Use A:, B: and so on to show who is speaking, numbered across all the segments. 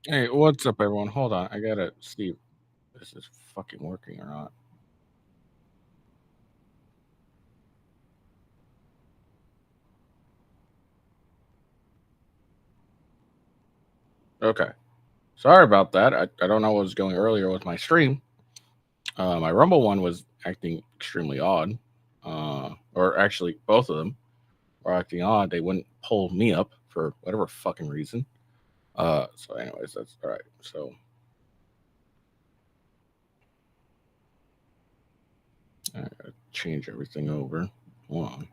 A: Hey, what's up, everyone? Hold on. I gotta see if this is fucking working or not. Okay. Sorry about that. I don't know what was going earlier with my stream. My Rumble one was acting extremely odd. Or actually, both of them were acting odd. They wouldn't pull me up for whatever fucking reason. Anyways, that's all right. So, I gotta change everything over. Hold on.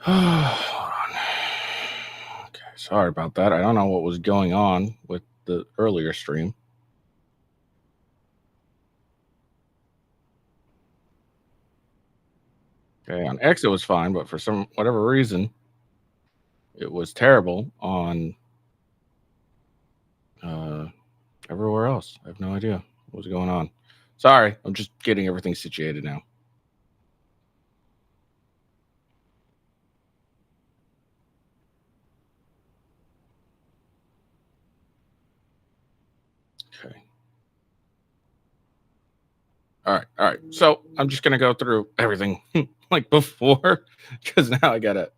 A: Hold on. Okay, sorry about that. I don't know what was going on with the earlier stream. Okay, on X it was fine, but for some whatever reason, it was terrible on uh, everywhere else. I have no idea what was going on. Sorry, I'm just getting everything situated now. Okay. All right. So I'm just gonna go through everything like before, because now I don't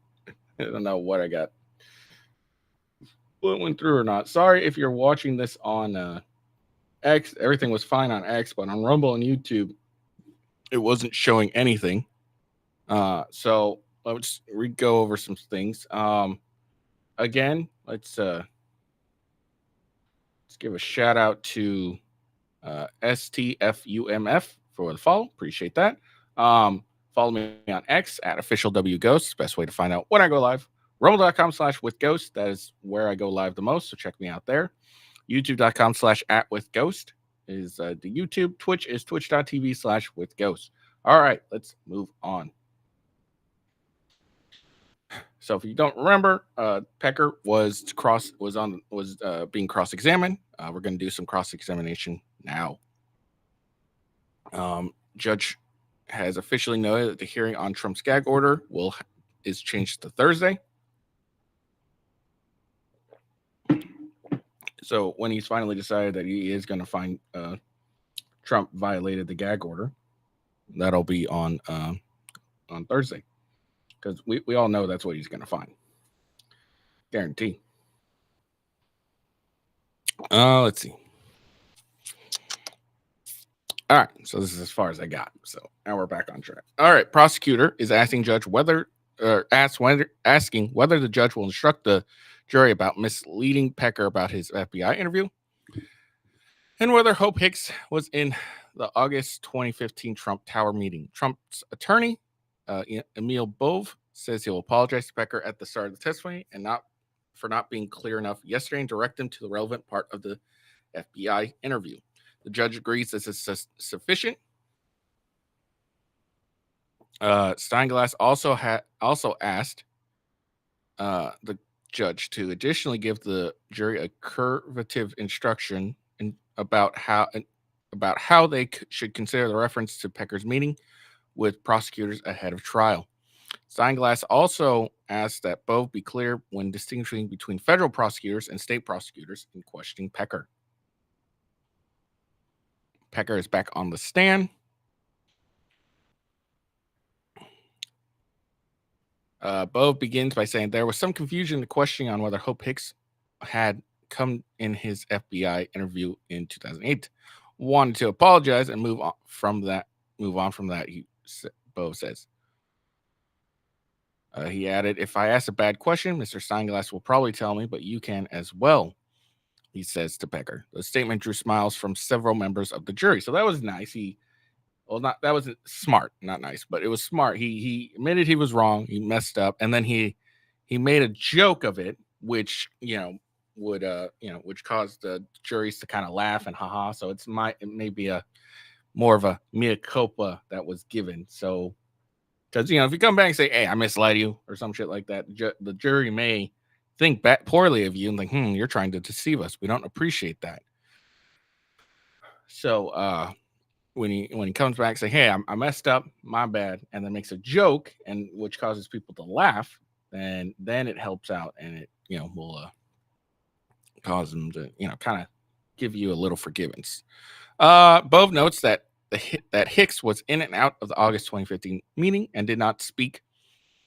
A: know what I got, what went through or not. Sorry if you're watching this on X. Everything was fine on X, but on Rumble and YouTube, it wasn't showing anything. So let's go over some things. Again, let's give a shout out to STFUMF for the follow. Appreciate that. Follow me on X at officialwghost. Best way to find out when I go live. Rumble.com/withghost. That is where I go live the most. So check me out there. YouTube.com/@withghost is the YouTube. Twitch is twitch.tv/withghost. All right, let's move on. So if you don't remember, Pecker was being cross-examined. We're going to do some cross-examination now. Judge has officially noted that the hearing on Trump's gag order is changed to Thursday. So when he's finally decided that he is going to find Trump violated the gag order, that'll be on Thursday, because we all know that's what he's going to find. Guarantee. Let's see. All right, so this is as far as I got. So now we're back on track. All right, prosecutor is asking asking whether the judge will instruct the jury about misleading Pecker about his FBI interview, and whether Hope Hicks was in the August 2015 Trump Tower meeting. Trump's attorney, Emil Bove, says he'll apologize to Pecker at the start of the testimony and not being clear enough yesterday and direct him to the relevant part of the FBI interview. The judge agrees this is sufficient. Steinglass also asked the judge to additionally give the jury a curative instruction about how they should consider the reference to Pecker's meeting with prosecutors ahead of trial. Steinglass also asked that Bove be clear when distinguishing between federal prosecutors and state prosecutors in questioning Pecker. Pecker is back on the stand. Bove begins by saying there was some confusion in the questioning on whether Hope Hicks had come in his FBI interview in 2008. Wanted to apologize and move on from that. Bove says. He added, "If I ask a bad question, Mr. Steinglass will probably tell me, but you can as well." he says to Pecker. The statement drew smiles from several members of the jury. So that was nice. That wasn't smart, not nice, but it was smart. He admitted he was wrong, he messed up, and then he made a joke of it, which which caused the juries to kind of laugh and haha. So it may be a more of a mea culpa that was given. So because if you come back and say, "Hey, I misled you" or some shit like that, the jury may think back poorly of you and think, "You're trying to deceive us. We don't appreciate that." So when he comes back, say, "Hey, I messed up, my bad," and then makes a joke, and which causes people to laugh, then it helps out, and it will cause them to kind of give you a little forgiveness. Bove notes that that Hicks was in and out of the August 2015 meeting and did not speak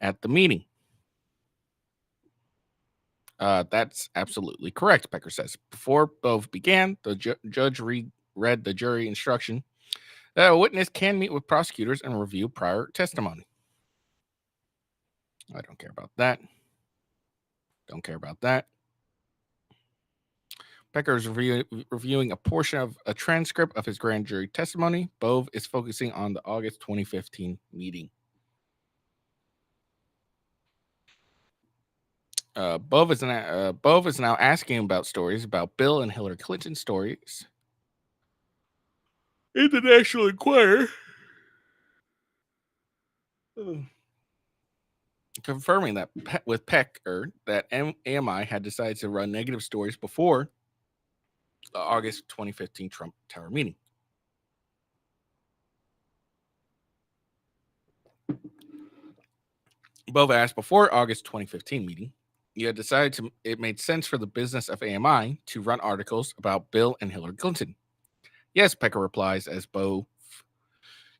A: at the meeting. That's absolutely correct, Pecker says. Before Bove began, the judge read the jury instruction that a witness can meet with prosecutors and review prior testimony. I don't care about that. Don't care about that. Pecker is reviewing a portion of a transcript of his grand jury testimony. Bove is focusing on the August 2015 meeting. Bove is now asking about stories about Bill and Hillary Clinton stories in the National Enquirer, confirming that with Pecker that AMI had decided to run negative stories before the August 2015 Trump Tower meeting. Bove asked, before August 2015 meeting, you had decided it made sense for the business of AMI to run articles about Bill and Hillary Clinton. Yes, Pecker replies as Bove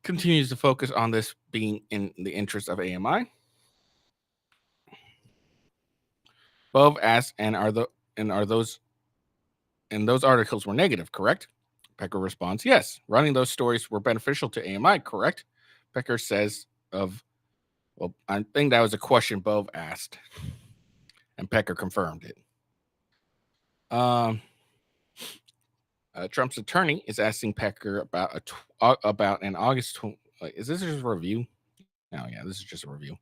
A: continues to focus on this being in the interest of AMI. Bove asks, those articles were negative, correct? Pecker responds, yes. Running those stories were beneficial to AMI, correct? Pecker says I think that was a question Bove asked, and Pecker confirmed it. Trump's attorney is asking Pecker about an August. Is this just a review? Oh yeah, this is just a review.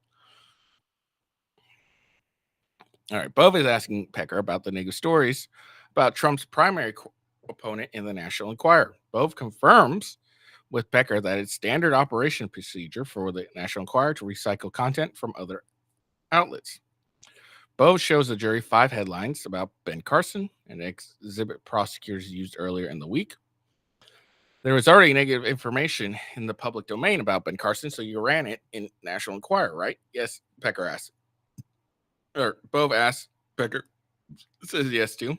A: All right, Bove is asking Pecker about the negative stories about Trump's primary opponent in the National Enquirer. Bove confirms with Pecker that it's standard operation procedure for the National Enquirer to recycle content from other outlets. Bove shows the jury 5 headlines about Ben Carson, an exhibit prosecutors used earlier in the week. There was already negative information in the public domain about Ben Carson, so you ran it in National Enquirer, right? Yes, Pecker asked. Or Bove asked. Pecker says yes to.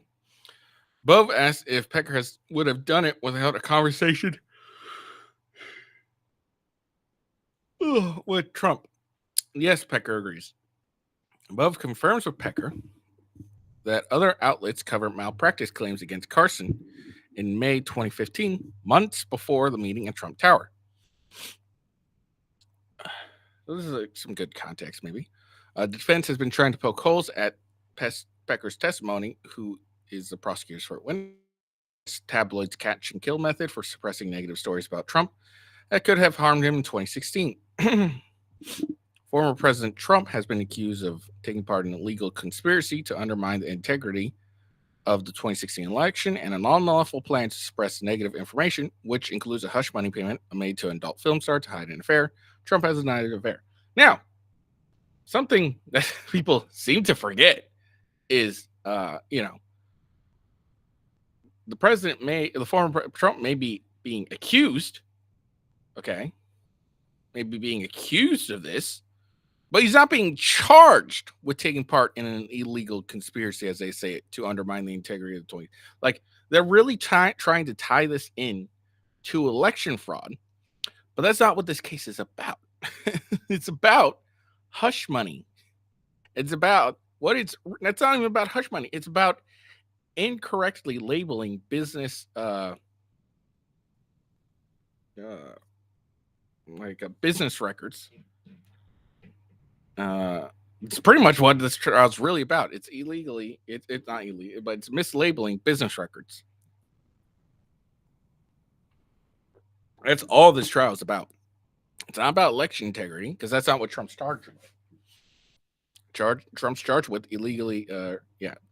A: Bove asked if Pecker would have done it without a conversation with Trump. Yes, Pecker agrees. Bove confirms with Pecker that other outlets cover malpractice claims against Carson in May 2015, months before the meeting at Trump Tower. This is some good context, maybe. The defense has been trying to poke holes at Pecker's testimony, who is the prosecutor's first witness. Tabloid's catch and kill method for suppressing negative stories about Trump that could have harmed him in 2016. Former President Trump has been accused of taking part in a legal conspiracy to undermine the integrity of the 2016 election and an unlawful plan to suppress negative information, which includes a hush money payment made to an adult film star to hide an affair. Trump has denied an affair. Now, something that people seem to forget is, the former Trump may be being accused, okay, maybe being accused of this, but he's not being charged with taking part in an illegal conspiracy, as they say it, to undermine the integrity of the 20. Like, they're really trying to tie this in to election fraud, but that's not what this case is about. It's about hush money. It's about that's not even about hush money. It's about incorrectly labeling business, business records, It's pretty much what this trial is really about. It's illegally, it's not illegal, but it's mislabeling business records. That's all this trial is about. It's not about election integrity because that's not what Trump's charged with. Trump's charged with illegally,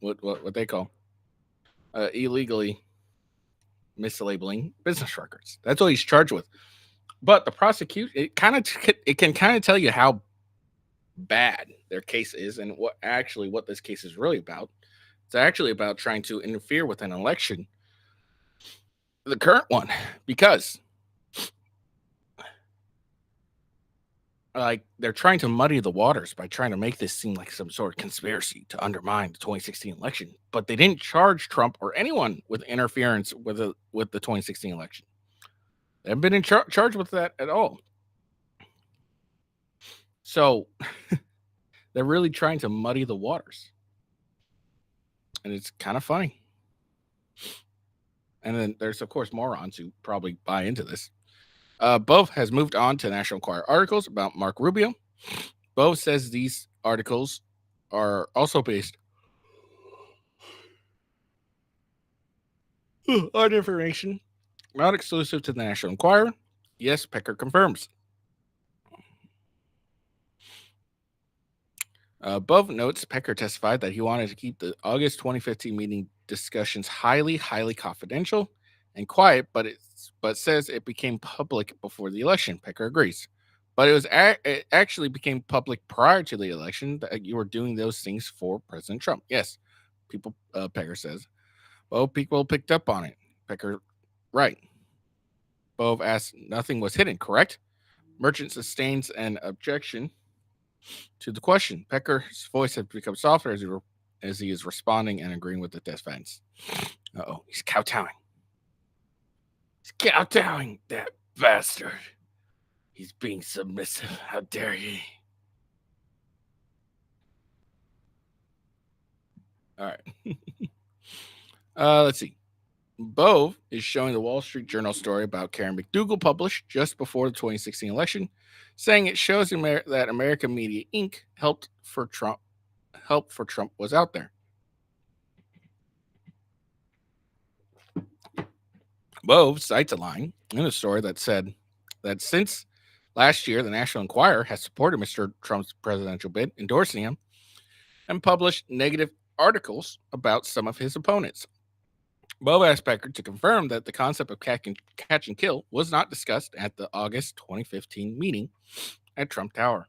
A: what they call illegally mislabeling business records. That's what he's charged with. But the prosecution, it can kind of tell you how bad their case is and what this case is really about. It's actually about trying to interfere with an election, the current one, because like they're trying to muddy the waters by trying to make this seem like some sort of conspiracy to undermine the 2016 election. But they didn't charge Trump or anyone with interference with the 2016 election. They haven't been charged with that at all. So they're really trying to muddy the waters. And it's kind of funny. And then there's, of course, morons who probably buy into this. Bove has moved on to National Enquirer articles about Marco Rubio. Bove says these articles are also based on information not exclusive to the National Enquirer. Yes, Pecker confirms. Bove notes Pecker testified that he wanted to keep the August 2015 meeting discussions highly, highly confidential and quiet, but says it became public before the election. Pecker agrees, but it actually became public prior to the election that you were doing those things for President Trump. Yes, people. Pecker says, well, people picked up on it. Pecker, right. Bove asks, nothing was hidden, correct? Merchant sustains an objection to the question. Pecker's voice has become softer as he is responding and agreeing with the defense. Uh-oh, he's kowtowing. He's kowtowing, that bastard. He's being submissive. How dare he? All right. Let's see. Bove is showing the Wall Street Journal story about Karen McDougal published just before the 2016 election, saying it shows that American Media Inc. help for Trump was out there. Bove cites a line in a story that said that since last year, the National Enquirer has supported Mr. Trump's presidential bid, endorsing him, and published negative articles about some of his opponents. Bove asked Pecker to confirm that the concept of catch and kill was not discussed at the August 2015 meeting at Trump Tower.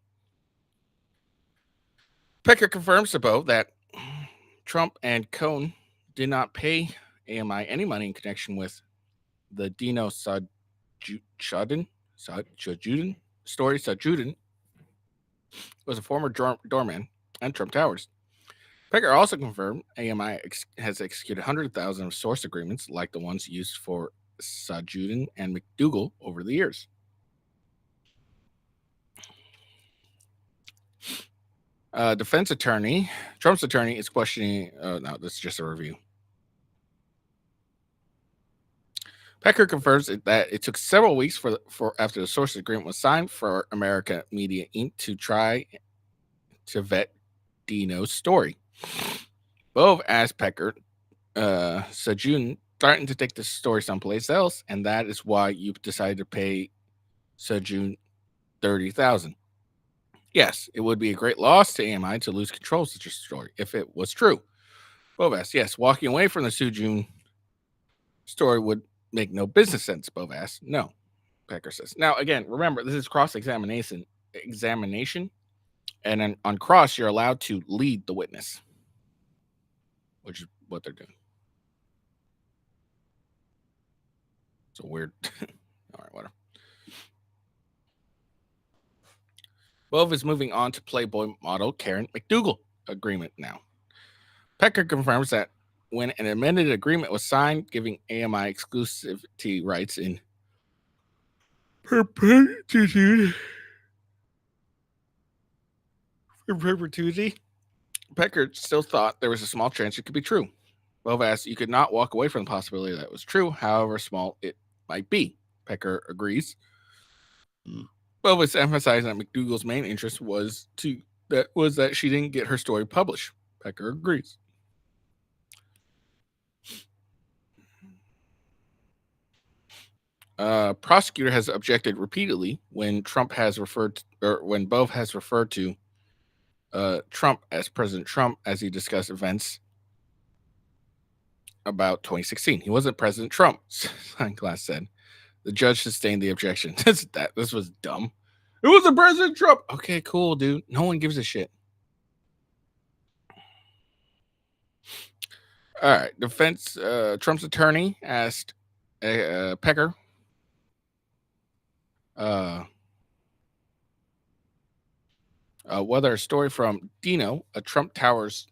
A: Pecker confirms to Bove that Trump and Cohn did not pay AMI any money in connection with the Dino Sajudin story. Sajudin was a former doorman at Trump Towers. Pecker also confirmed AMI has executed 100,000 of source agreements like the ones used for Sajudin and McDougal over the years. Defense attorney, Trump's attorney, is questioning. No, this is just a review. Pecker confirms that it took several weeks for after the source agreement was signed for America Media Inc. to try to vet Dino's story. Bove asked Pecker, Sajudin threatened to take the story someplace else, and that is why you decided to pay Sajudin $30,000. Yes, it would be a great loss to AMI to lose control of such a story if it was true. Bove asked, yes, walking away from the Sajudin story would make no business sense. Bove asked, no. Pecker says. Now, again, remember, this is cross-examination, and then on cross, you're allowed to lead the witness, which is what they're doing. So weird. All right, whatever. Bove is moving on to Playboy model Karen McDougal agreement now. Pecker confirms that when an amended agreement was signed giving AMI exclusivity rights in perpetuity, Pecker still thought there was a small chance it could be true. Bove asked, you could not walk away from the possibility that it was true, however small it might be. Pecker agrees. Bove is emphasizing that McDougal's main interest was to that she didn't get her story published. Pecker agrees. Prosecutor has objected repeatedly when Trump has referred to, or when Bove has referred to Trump as President Trump as he discussed events about 2016. He wasn't President Trump, Glass said. The judge sustained the objection. This was dumb. It wasn't President Trump. Okay, cool, dude. No one gives a shit. All right. Defense. Trump's attorney asked Pecker whether a story from Dino, a Trump Towers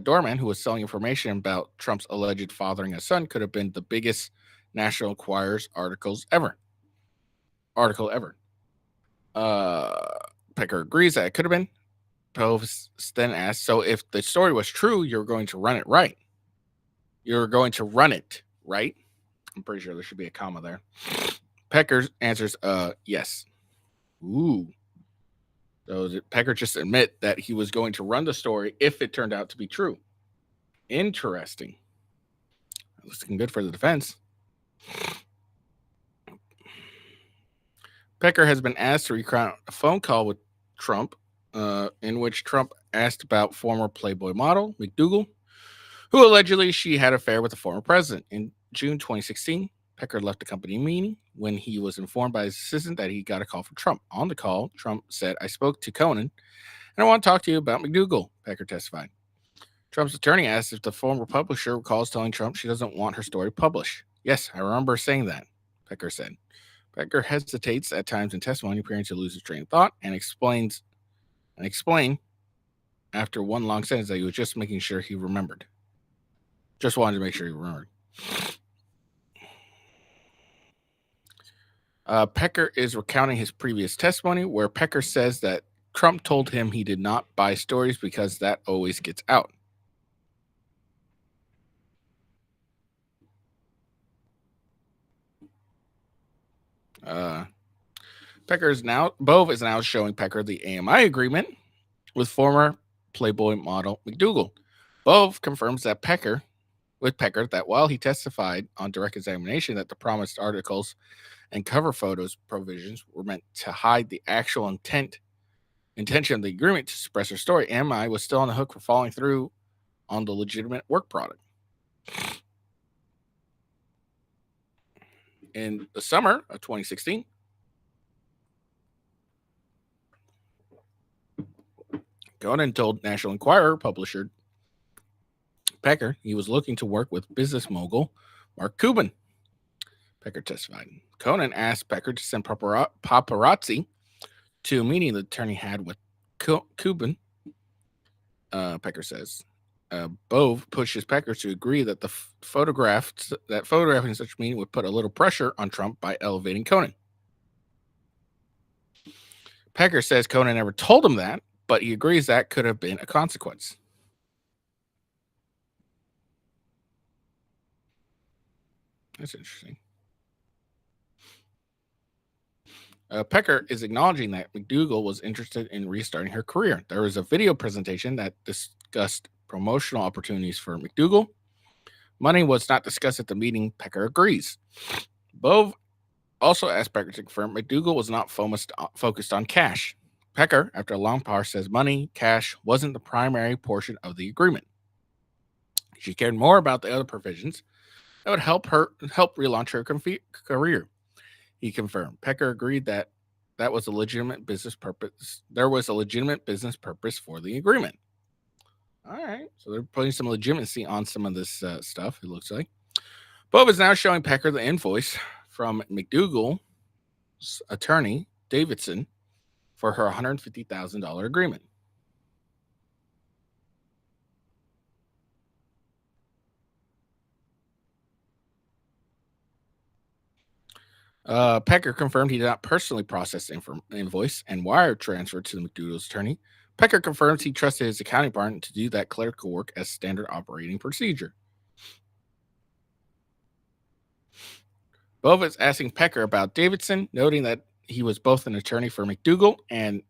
A: doorman who was selling information about Trump's alleged fathering a son, could have been the biggest National Enquirer's article ever. Pecker agrees that it could have been. Bove then asked, so if the story was true, you're going to run it right? You're going to run it, right? I'm pretty sure there should be a comma there. Pecker answers, yes. Ooh. So did Pecker just admit that he was going to run the story if it turned out to be true? Interesting. Looking good for the defense. Pecker has been asked to recount a phone call with Trump in which Trump asked about former Playboy model McDougal, who allegedly she had an affair with the former president. In June 2016, Pecker left the company meeting when he was informed by his assistant that he got a call from Trump. On the call, Trump said, I spoke to Conan, and I want to talk to you about McDougal, Pecker testified. Trump's attorney asked if the former publisher recalls telling Trump she doesn't want her story published. Yes, I remember saying that, Pecker said. Pecker hesitates at times in testimony, appearing to lose his train of thought, and explain after one long sentence that he was just making sure he remembered. Just wanted to make sure he remembered. Pecker is recounting his previous testimony, where Pecker says that Trump told him he did not buy stories because that always gets out. Bove is now showing Pecker the AMI agreement with former Playboy model McDougal. Bove confirms that Pecker that while he testified on direct examination that the promised articles and cover photos provisions were meant to hide the actual intention of the agreement to suppress her story, AMI was still on the hook for following through on the legitimate work product. In the summer of 2016, Conan told National Enquirer publisher Pecker he was looking to work with business mogul Mark Cuban. Pecker testified. Conan asked Pecker to send paparazzi to a meeting the attorney had with Cuban. Pecker says. Bove pushes Pecker to agree that photographing such a meeting would put a little pressure on Trump by elevating Conan. Pecker says Conan never told him that, but he agrees that could have been a consequence. That's interesting. Pecker is acknowledging that McDougal was interested in restarting her career. There was a video presentation that discussed promotional opportunities for McDougal. Money was not discussed at the meeting. Pecker agrees. Bove also asked Pecker to confirm McDougal was not focused on cash. Pecker, after a long pause, says cash wasn't the primary portion of the agreement. She cared more about the other provisions that would help relaunch her career. He confirmed. Pecker agreed that was a legitimate business purpose. There was a legitimate business purpose for the agreement. All right. So they're putting some legitimacy on some of this stuff, it looks like. Bove is now showing Pecker the invoice from McDougal's attorney, Davidson, for her $150,000 agreement. Pecker confirmed he did not personally process the invoice and wire transfer to the McDougal's attorney. Pecker confirms he trusted his accounting department to do that clerical work as standard operating procedure. Bove is asking Pecker about Davidson, noting that he was both an attorney for McDougal and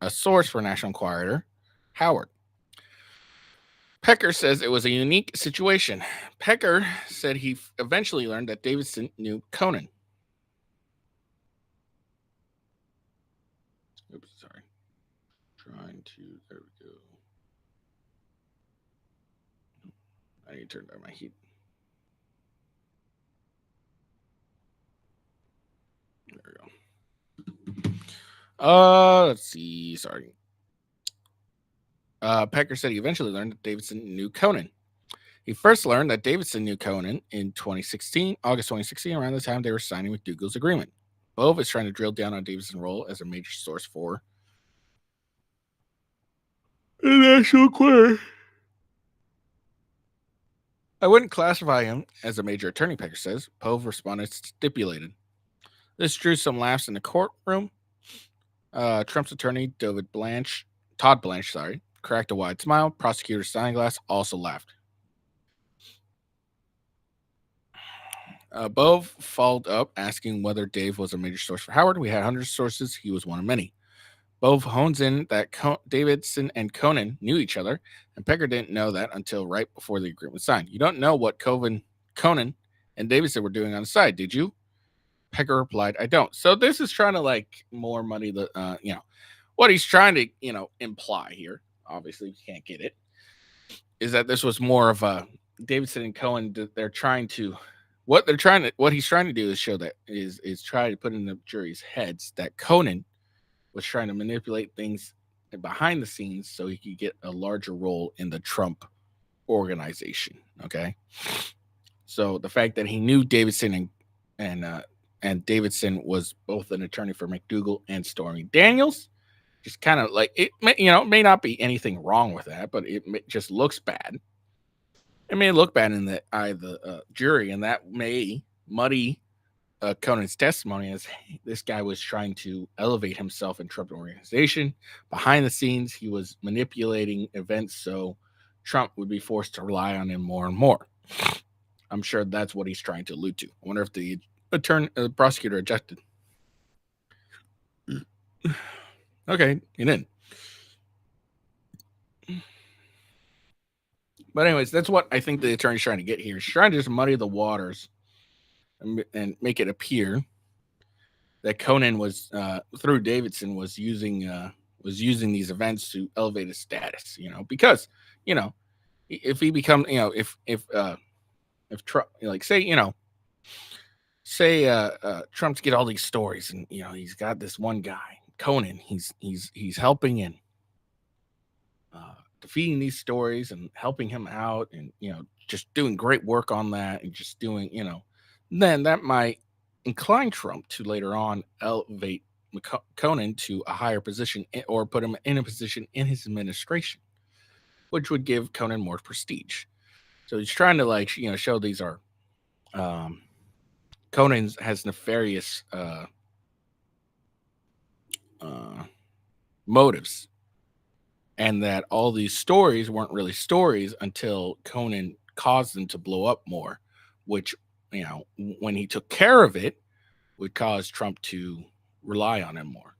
A: a source for National Enquirer, Howard. Pecker says it was a unique situation. Pecker said he eventually learned that Davidson knew Conan. Oops, sorry. There we go. I need to turn down my heat. There we go. Let's see. Sorry. Pecker said he eventually learned that Davidson knew Conan. He first learned that Davidson knew Conan in August 2016, around the time they were signing McDougal's agreement. Bove is trying to drill down on Davidson's role as a major source for the National Enquirer. I wouldn't classify him as a major attorney, Pecker says. Bove responded stipulated. This drew some laughs in the courtroom. Trump's attorney, Todd Blanche, cracked a wide smile. Prosecutor Steinglass also laughed. Bove followed up asking whether Dave was a major source for Howard. We had hundreds of sources. He was one of many. Bove hones in that Davidson and Conan knew each other, and Pecker didn't know that until right before the agreement was signed. You don't know what Conan and Davidson were doing on the side, did you? Pecker replied, I don't. So this is trying to more money. What he's trying to, imply here, obviously you can't get it, is that this was more of a Davidson and Cohen. What he's trying to do is show that is try to put in the jury's heads that Conan was trying to manipulate things behind the scenes so he could get a larger role in the Trump organization. Okay. So the fact that he knew Davidson and Davidson was both an attorney for McDougal and Stormy Daniels, just kind of it may not be anything wrong with that, but it just looks bad. It may look bad in the eye of the jury, and that may muddy Conan's testimony as this guy was trying to elevate himself in Trump organization. Behind the scenes, he was manipulating events so Trump would be forced to rely on him more and more. I'm sure that's what he's trying to allude to. I wonder if the prosecutor objected. Okay, he didn't. But anyways, that's what I think the attorney's trying to get here. He's trying to just muddy the waters and make it appear that Conan was through Davidson was using these events to elevate his status. Because if he becomes if Trump say Trump's get all these stories and he's got this one guy Conan he's helping in defeating these stories and helping him out and just doing great work on that and just doing then that might incline Trump to later on elevate Conan to a higher position or put him in a position in his administration, which would give Conan more prestige. So he's trying to show these are Conan has nefarious motives, and that all these stories weren't really stories until Conan caused them to blow up more, which when he took care of it would cause Trump to rely on him more.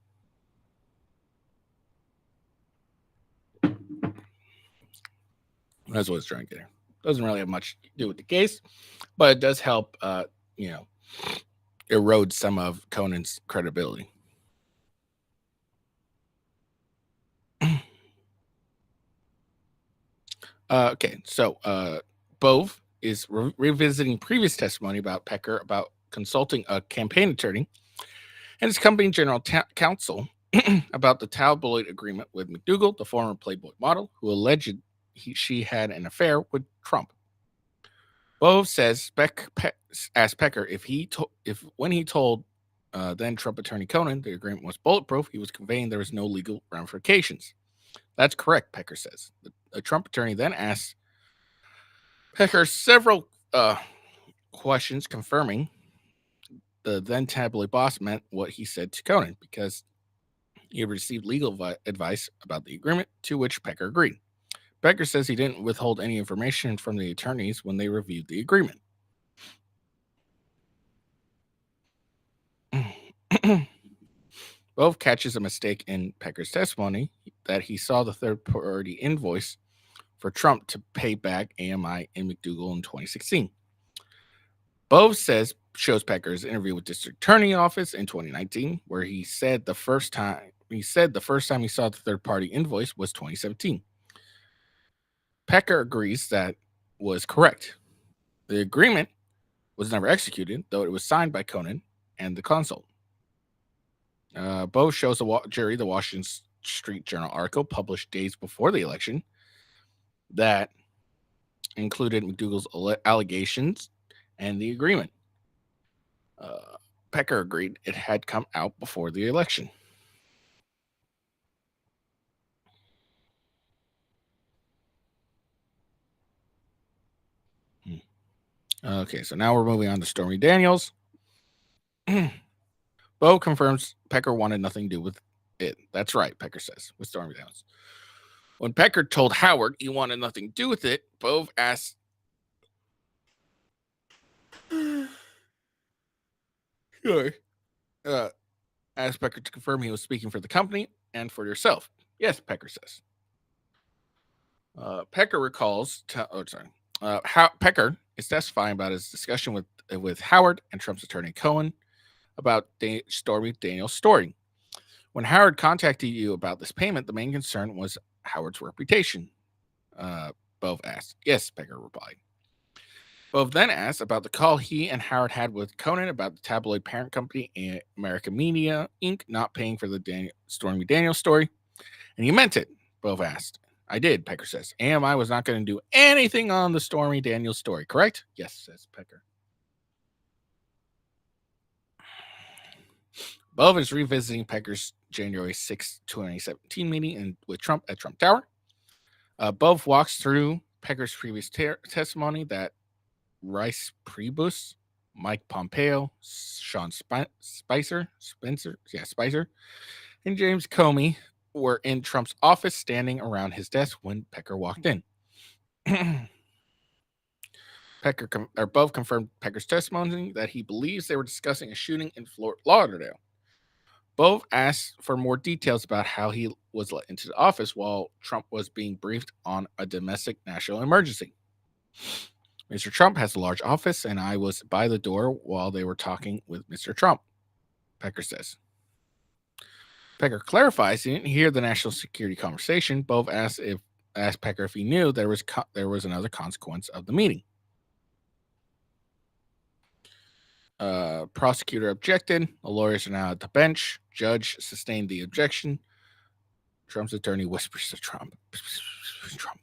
A: That's what it's trying to get here. Doesn't really have much to do with the case, but it does help erode some of Conan's credibility. Okay, so Bove is revisiting previous testimony about Pecker about consulting a campaign attorney and his company general counsel about the tabloid agreement with McDougal, the former Playboy model, who alleged she had an affair with Trump. Bove says asked Pecker if when he told then Trump attorney Conan the agreement was bulletproof, he was conveying there was no legal ramifications. That's correct, Pecker says. The Trump attorney then asked Pecker several questions confirming the then tabloid boss meant what he said to Conan because he had received legal advice about the agreement, to which Pecker agreed. Pecker says he didn't withhold any information from the attorneys when they reviewed the agreement. Bove catches a mistake in Pecker's testimony that he saw the third-party invoice for Trump to pay back AMI and McDougal in 2016. Bove shows Pecker's interview with District Attorney Office in 2019, where he said the first time he saw the third-party invoice was 2017. Pecker agrees that was correct. The agreement was never executed, though it was signed by Conan and the consul. Bove shows the jury the Washington Street Journal article published days before the election that included McDougal's allegations and the agreement. Pecker agreed it had come out before the election. Okay, so now we're moving on to Stormy Daniels. Bove confirms Pecker wanted nothing to do with it. That's right, Pecker says, with Stormy Daniels. When Pecker told Howard he wanted nothing to do with it, Bove asked asked Pecker to confirm he was speaking for the company and for yourself. Yes, Pecker says. Pecker recalls. Pecker is testifying about his discussion with Howard and Trump's attorney Cohen about Stormy Daniels' story. When Howard contacted you about this payment, the main concern was Howard's reputation. Bove asked. Yes, Pecker replied. Bove then asked about the call he and Howard had with Conan about the tabloid parent company American Media Inc. not paying for the Stormy Daniels story. And you meant it, Bove asked. I did, Pecker says. AMI was not going to do anything on the Stormy Daniels story, correct? Yes, says Pecker. Bove is revisiting Pecker's January 6, 2017 meeting with Trump at Trump Tower. Bove walks through Pecker's previous testimony that Rice Priebus, Mike Pompeo, Sean Spicer, and James Comey were in Trump's office standing around his desk when Pecker walked in. Bove confirmed Pecker's testimony that he believes they were discussing a shooting in Fort Lauderdale. Bove asked for more details about how he was let into the office while Trump was being briefed on a domestic national emergency. Mr. Trump has a large office, and I was by the door while they were talking with Mr. Trump, Pecker says. Pecker clarifies he didn't hear the national security conversation. Bove asked Pecker if he knew there was another consequence of the meeting. Prosecutor objected. The lawyers are now at the bench. Judge sustained the objection. Trump's attorney whispers to Trump. Trump.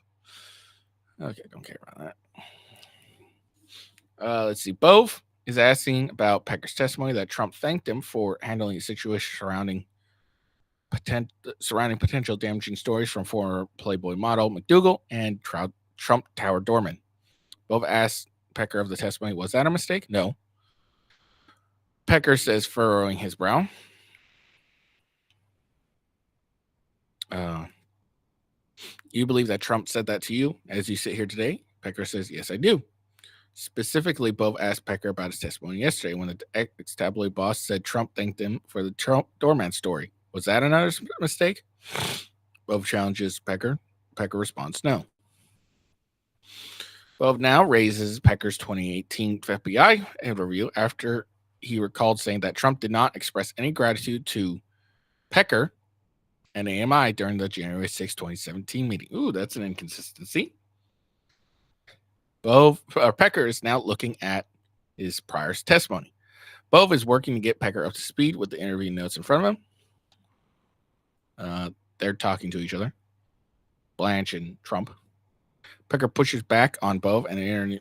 A: Okay, don't care about that. Let's see. Bove is asking about Pecker's testimony that Trump thanked him for handling the situation surrounding potential damaging stories from former Playboy model McDougal and Trump Tower doorman. Bove asked Pecker of the testimony, was that a mistake? No. Pecker says, furrowing his brow. You believe that Trump said that to you as you sit here today? Pecker says, yes, I do. Specifically, Bove asked Pecker about his testimony yesterday when the ex-tabloid boss said Trump thanked him for the Trump doorman story. Was that another mistake? Bove challenges Pecker. Pecker responds, no. Bove now raises Pecker's 2018 FBI interview after he recalled saying that Trump did not express any gratitude to Pecker and AMI during the January 6, 2017 meeting. Ooh, that's an inconsistency. Pecker is now looking at his prior testimony. Bove is working to get Pecker up to speed with the interview notes in front of him. They're talking to each other, Blanche and Trump. Pecker pushes back on Bove and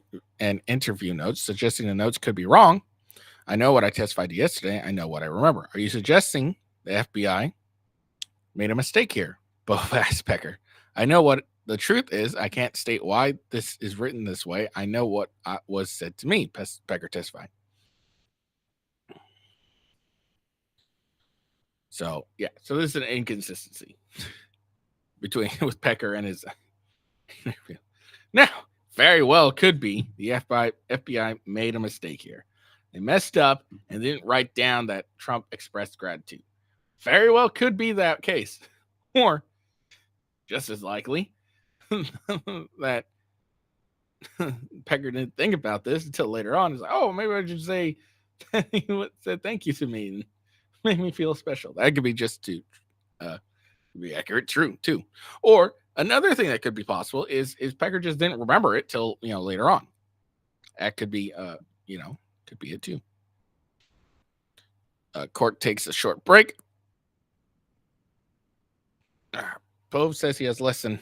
A: interview notes, suggesting the notes could be wrong. I know what I testified to yesterday. I know what I remember. Are you suggesting the FBI made a mistake here? Bove asked Pecker. I know what the truth is. I can't state why this is written this way. I know what was said to me, Pecker testified. So, yeah. So this is an inconsistency with Pecker and his interview. Now, very well could be the FBI made a mistake here. They messed up and didn't write down that Trump expressed gratitude. very well could be that case. Or just as likely that Pecker didn't think about this until later on. He's like, oh, maybe I should say said thank you to me and make me feel special. That could be just to be accurate, true too. Or another thing that could be possible is Pecker just didn't remember it till later on. That could be could be it too. Court takes a short break. Bove says he has less than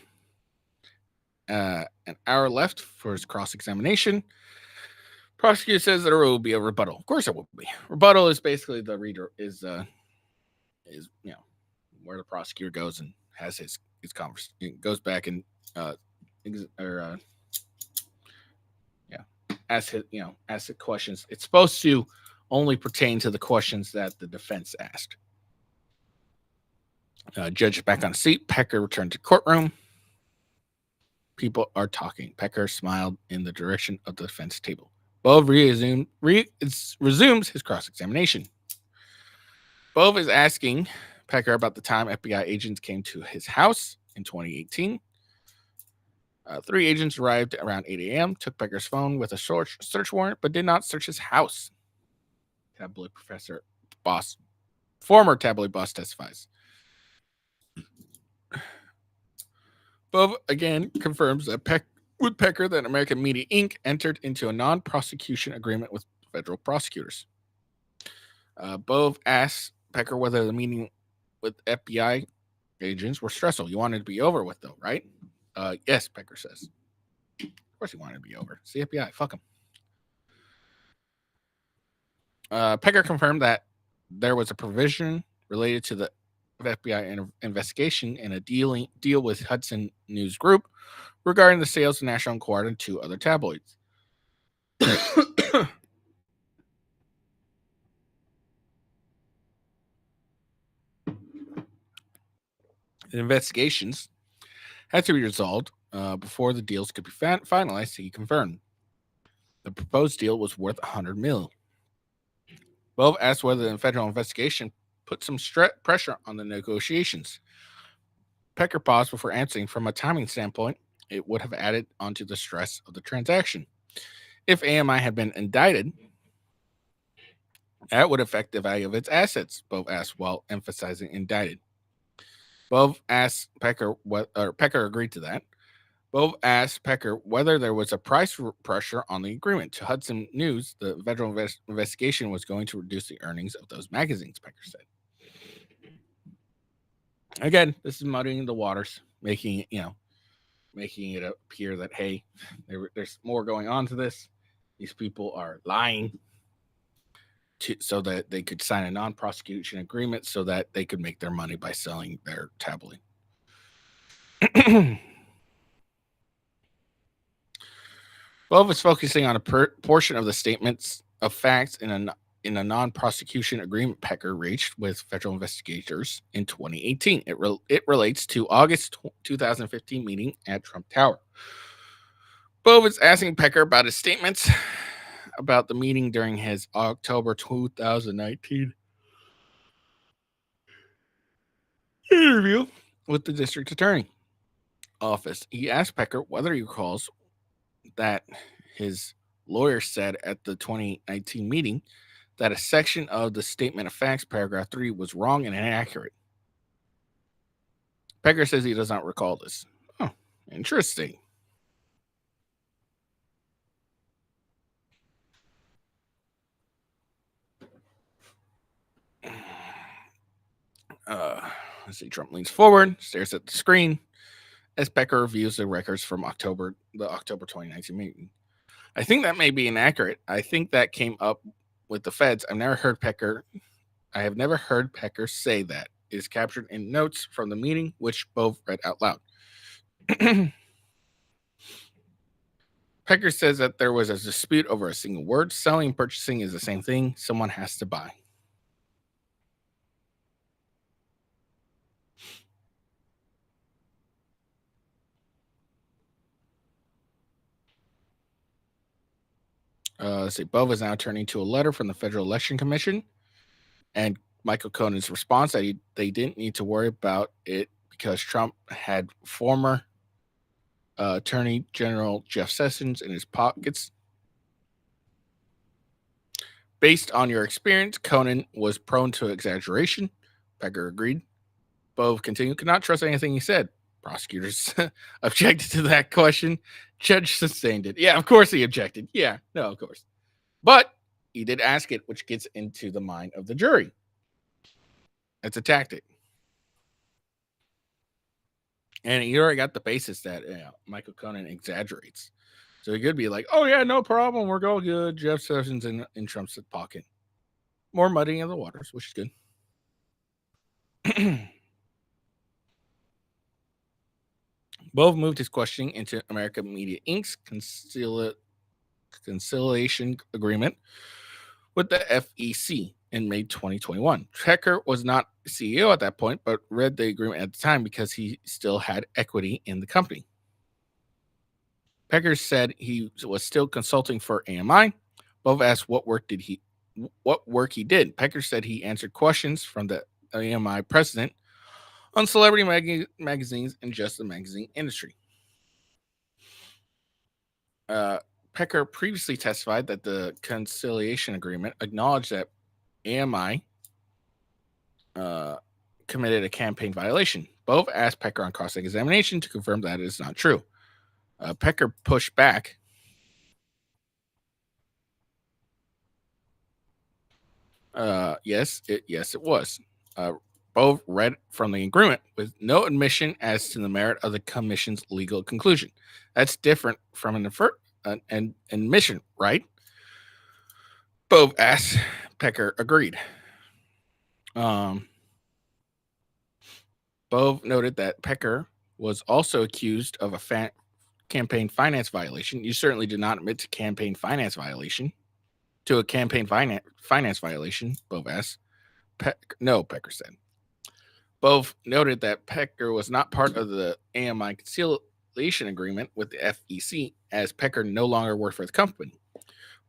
A: an hour left for his cross-examination. Prosecutor says there will be a rebuttal. Of course, there will be. Rebuttal is basically the reader is where the prosecutor goes and has his conversation, goes back and ask the questions. It's supposed to only pertain to the questions that the defense asked. Judge is back on seat. Pecker returned to courtroom. People are talking. Pecker smiled in the direction of the defense table. Bove resumes his cross-examination. Bove is asking Pecker about the time FBI agents came to his house in 2018. 3 agents arrived around 8 a.m., took Pecker's phone with a search warrant, but did not search his house. Former tabloid boss testifies. Bove again confirms that with Pecker that American Media Inc. entered into a non-prosecution agreement with federal prosecutors. Bove asks Pecker whether the meeting with FBI agents were stressful. You wanted to be over with, though, right? Yes, Pecker says. Of course he wanted to be over. It's the FBI. Fuck him. Pecker confirmed that there was a provision related to the FBI investigation and a deal with Hudson News Group regarding the sales of National Enquirer to other tabloids. The investigations had to be resolved before the deals could be finalized. He confirmed the proposed deal was worth $100 million. Bove asked whether the federal investigation put some pressure on the negotiations. Pecker paused before answering. From a timing standpoint, it would have added onto the stress of the transaction. If AMI had been indicted, that would affect the value of its assets, Bove asked while emphasizing indicted. Bove asked Pecker, Pecker agreed to that. Bove asked Pecker whether there was a price pressure on the agreement. To Hudson News, the federal investigation was going to reduce the earnings of those magazines, Pecker said. Again, this is muddying the waters, making it appear that, hey, there's more going on to this. These people are lying so that they could sign a non-prosecution agreement so that they could make their money by selling their tabloid. Bove is focusing on a portion of the statements of facts in a non-prosecution agreement Pecker reached with federal investigators in 2018. It relates to August 2015 meeting at Trump Tower. Bove is asking Pecker about his statements about the meeting during his October 2019 interview with the district attorney office. He asked Pecker whether he recalls that his lawyer said at the 2019 meeting that a section of the statement of facts, paragraph 3, was wrong and inaccurate. Pecker says he does not recall this. Oh, interesting. Let's see. Trump leans forward, stares at the screen as Pecker reviews the records from the October 2019 meeting. I think that may be inaccurate. I think that came up with the feds. I have never heard Pecker say that. It is captured in notes from the meeting, which Bove read out loud. Pecker says that there was a dispute over a single word. Selling and purchasing is the same thing. Someone has to buy. Let's see. Bove is now turning to a letter from the Federal Election Commission and Michael Conan's response that they didn't need to worry about it because Trump had former Attorney General Jeff Sessions in his pockets. Based on your experience, Conan was prone to exaggeration. Pecker agreed. Bove continued, could not trust anything he said. Prosecutors objected to that question. Judge sustained it. Yeah, of course he objected. Yeah, no, of course. But he did ask it, which gets into the mind of the jury. It's a tactic. And he already got the basis that Michael Conan exaggerates. So he could be like, oh, yeah, no problem. We're all good. Jeff Sessions in Trump's pocket. More muddying of the waters, which is good. Bove moved his questioning into America Media Inc.'s conciliation agreement with the FEC in May 2021. Pecker was not CEO at that point, but read the agreement at the time because he still had equity in the company. Pecker said he was still consulting for AMI. Bove asked what work he did. Pecker said he answered questions from the AMI president on celebrity magazines and just the magazine industry. Pecker previously testified that the conciliation agreement acknowledged that AMI committed a campaign violation. Bove asked Pecker on cross-examination to confirm that it is not true. Pecker pushed back. Yes, it was. Bove read from the agreement with no admission as to the merit of the commission's legal conclusion. That's different from an admission, right? Bove asked. Pecker agreed. Bove noted that Pecker was also accused of a campaign finance violation. You certainly did not admit to campaign finance violation. To a campaign finance violation, Bove asked. No, Pecker said. Bove noted that Pecker was not part of the AMI conciliation agreement with the FEC, as Pecker no longer worked for the company.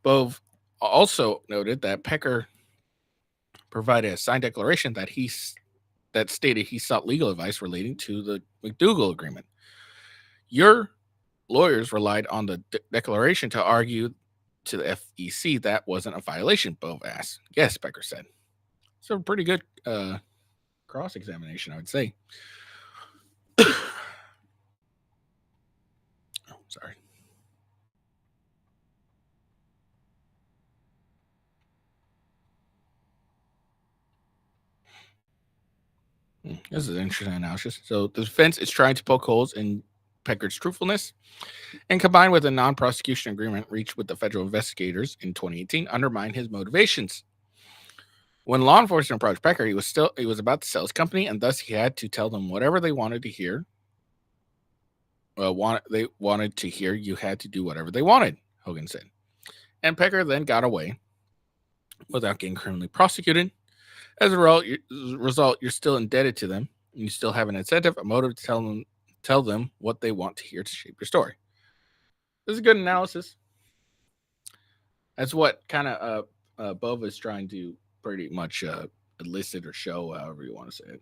A: Bove also noted that Pecker provided a signed declaration that stated he sought legal advice relating to the McDougal agreement. Your lawyers relied on the declaration to argue to the FEC that wasn't a violation, Bove asked. Yes, Pecker said. So pretty good cross-examination, I would say. Oh, sorry. This is an interesting analysis. So the defense is trying to poke holes in Pecker's truthfulness, and combined with a non-prosecution agreement reached with the federal investigators in 2018, undermine his motivations. When law enforcement approached Pecker, he was about to sell his company, and thus he had to tell them whatever they wanted to hear. They wanted to hear. You had to do whatever they wanted, Hogan said. And Pecker then got away without getting criminally prosecuted. As a result, you're still indebted to them. And you still have an incentive, a motive to tell them what they want to hear to shape your story. This is a good analysis. That's what kind of Bove is trying to pretty much elicit or show, however you want to say it.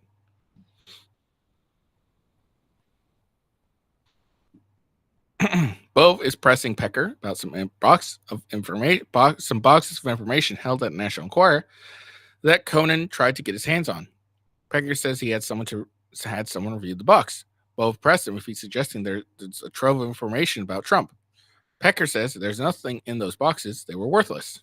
A: Bove is pressing Pecker about some boxes of information held at National Enquirer that Conan tried to get his hands on. Pecker says he had someone review the box. Bove pressed him if he's suggesting there's a trove of information about Trump. Pecker says there's nothing in those boxes; they were worthless.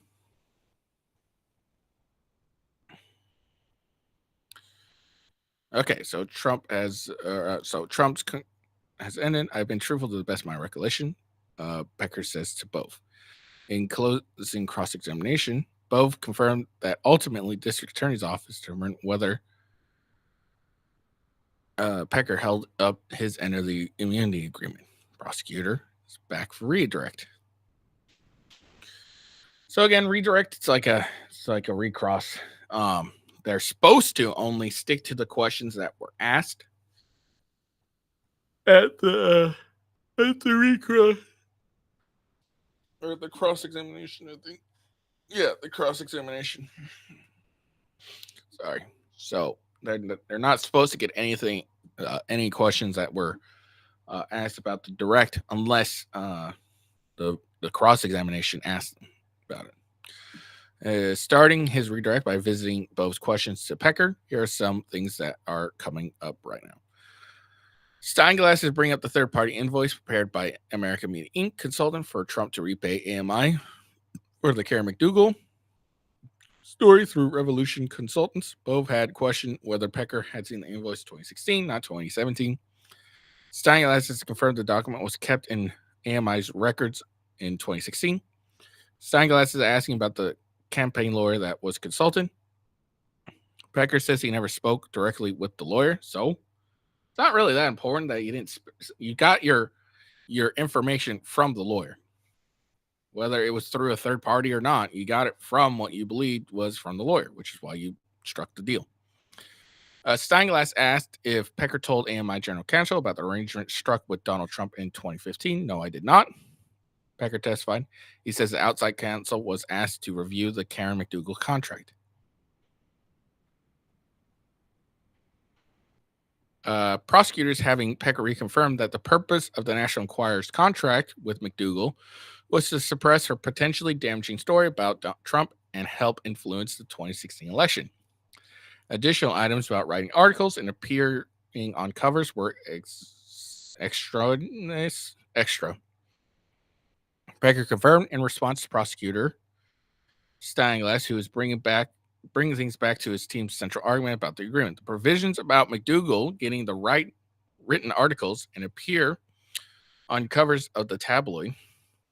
A: Okay, so Trump's has ended. I've been truthful to the best of my recollection. Pecker says to Bove. In closing cross-examination, Bove confirmed that ultimately District Attorney's Office determined whether Pecker held up his end of the immunity agreement. Prosecutor is back for redirect. So again, redirect. It's like a recross. They're supposed to only stick to the questions that were asked at the recross or the cross-examination. I think, yeah, the cross-examination. Sorry. So they're not supposed to get anything, any questions that were asked about the direct, unless the cross examination asked them about it. Starting his redirect by visiting Bo's questions to Pecker, here are some things that are coming up right now. Steinglass is bringing up the third-party invoice prepared by American Media Inc. consultant for Trump to repay AMI for the Karen McDougal story through Revolution Consultants. Bo had questioned whether Pecker had seen the invoice 2016, not 2017. Steinglass has confirmed the document was kept in AMI's records in 2016. Steinglass is asking about the campaign lawyer that was consulted. Pecker says he never spoke directly with the lawyer, so it's not really that important that you got your information from the lawyer. Whether it was through a third party or not, you got it from what you believed was from the lawyer, which is why you struck the deal. Steinglass asked if Pecker told AMI General Counsel about the arrangement struck with Donald Trump in 2015. No, I did not. Pecker testified. He says the outside counsel was asked to review the Karen McDougal contract. Prosecutors having Pecker reconfirmed that the purpose of the National Enquirer's contract with McDougal was to suppress her potentially damaging story about Trump and help influence the 2016 election. Additional items about writing articles and appearing on covers were extra. Pecker confirmed in response to prosecutor Steinglass, who is bringing things back to his team's central argument about the agreement. The provisions about McDougal getting the right written articles and appear on covers of the tabloid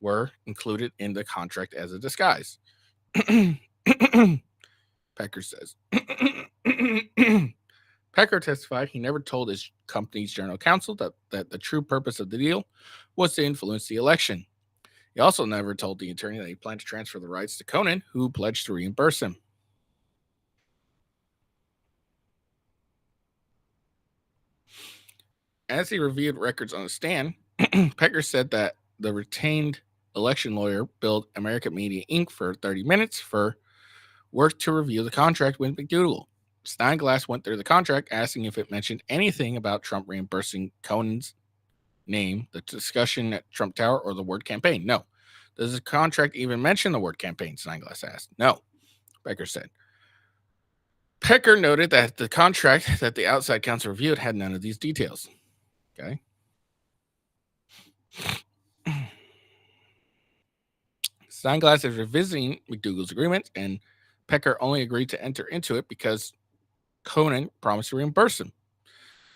A: were included in the contract as a disguise. Pecker says. Pecker testified he never told his company's general counsel that the true purpose of the deal was to influence the election. He also never told the attorney that he planned to transfer the rights to Conan, who pledged to reimburse him. As he reviewed records on the stand, Pecker said that the retained election lawyer billed American Media Inc. for 30 minutes for work to review the contract with McDougal. Steinglass went through the contract, asking if it mentioned anything about Trump reimbursing Conan's name, the discussion at Trump Tower, or the word campaign. No. Does the contract even mention the word campaign? Steinglass asked. No, Pecker said. Pecker noted that the contract that the outside counsel reviewed had none of these details. Okay. Steinglass is revisiting McDougal's agreement, and Pecker only agreed to enter into it because Conan promised to reimburse him.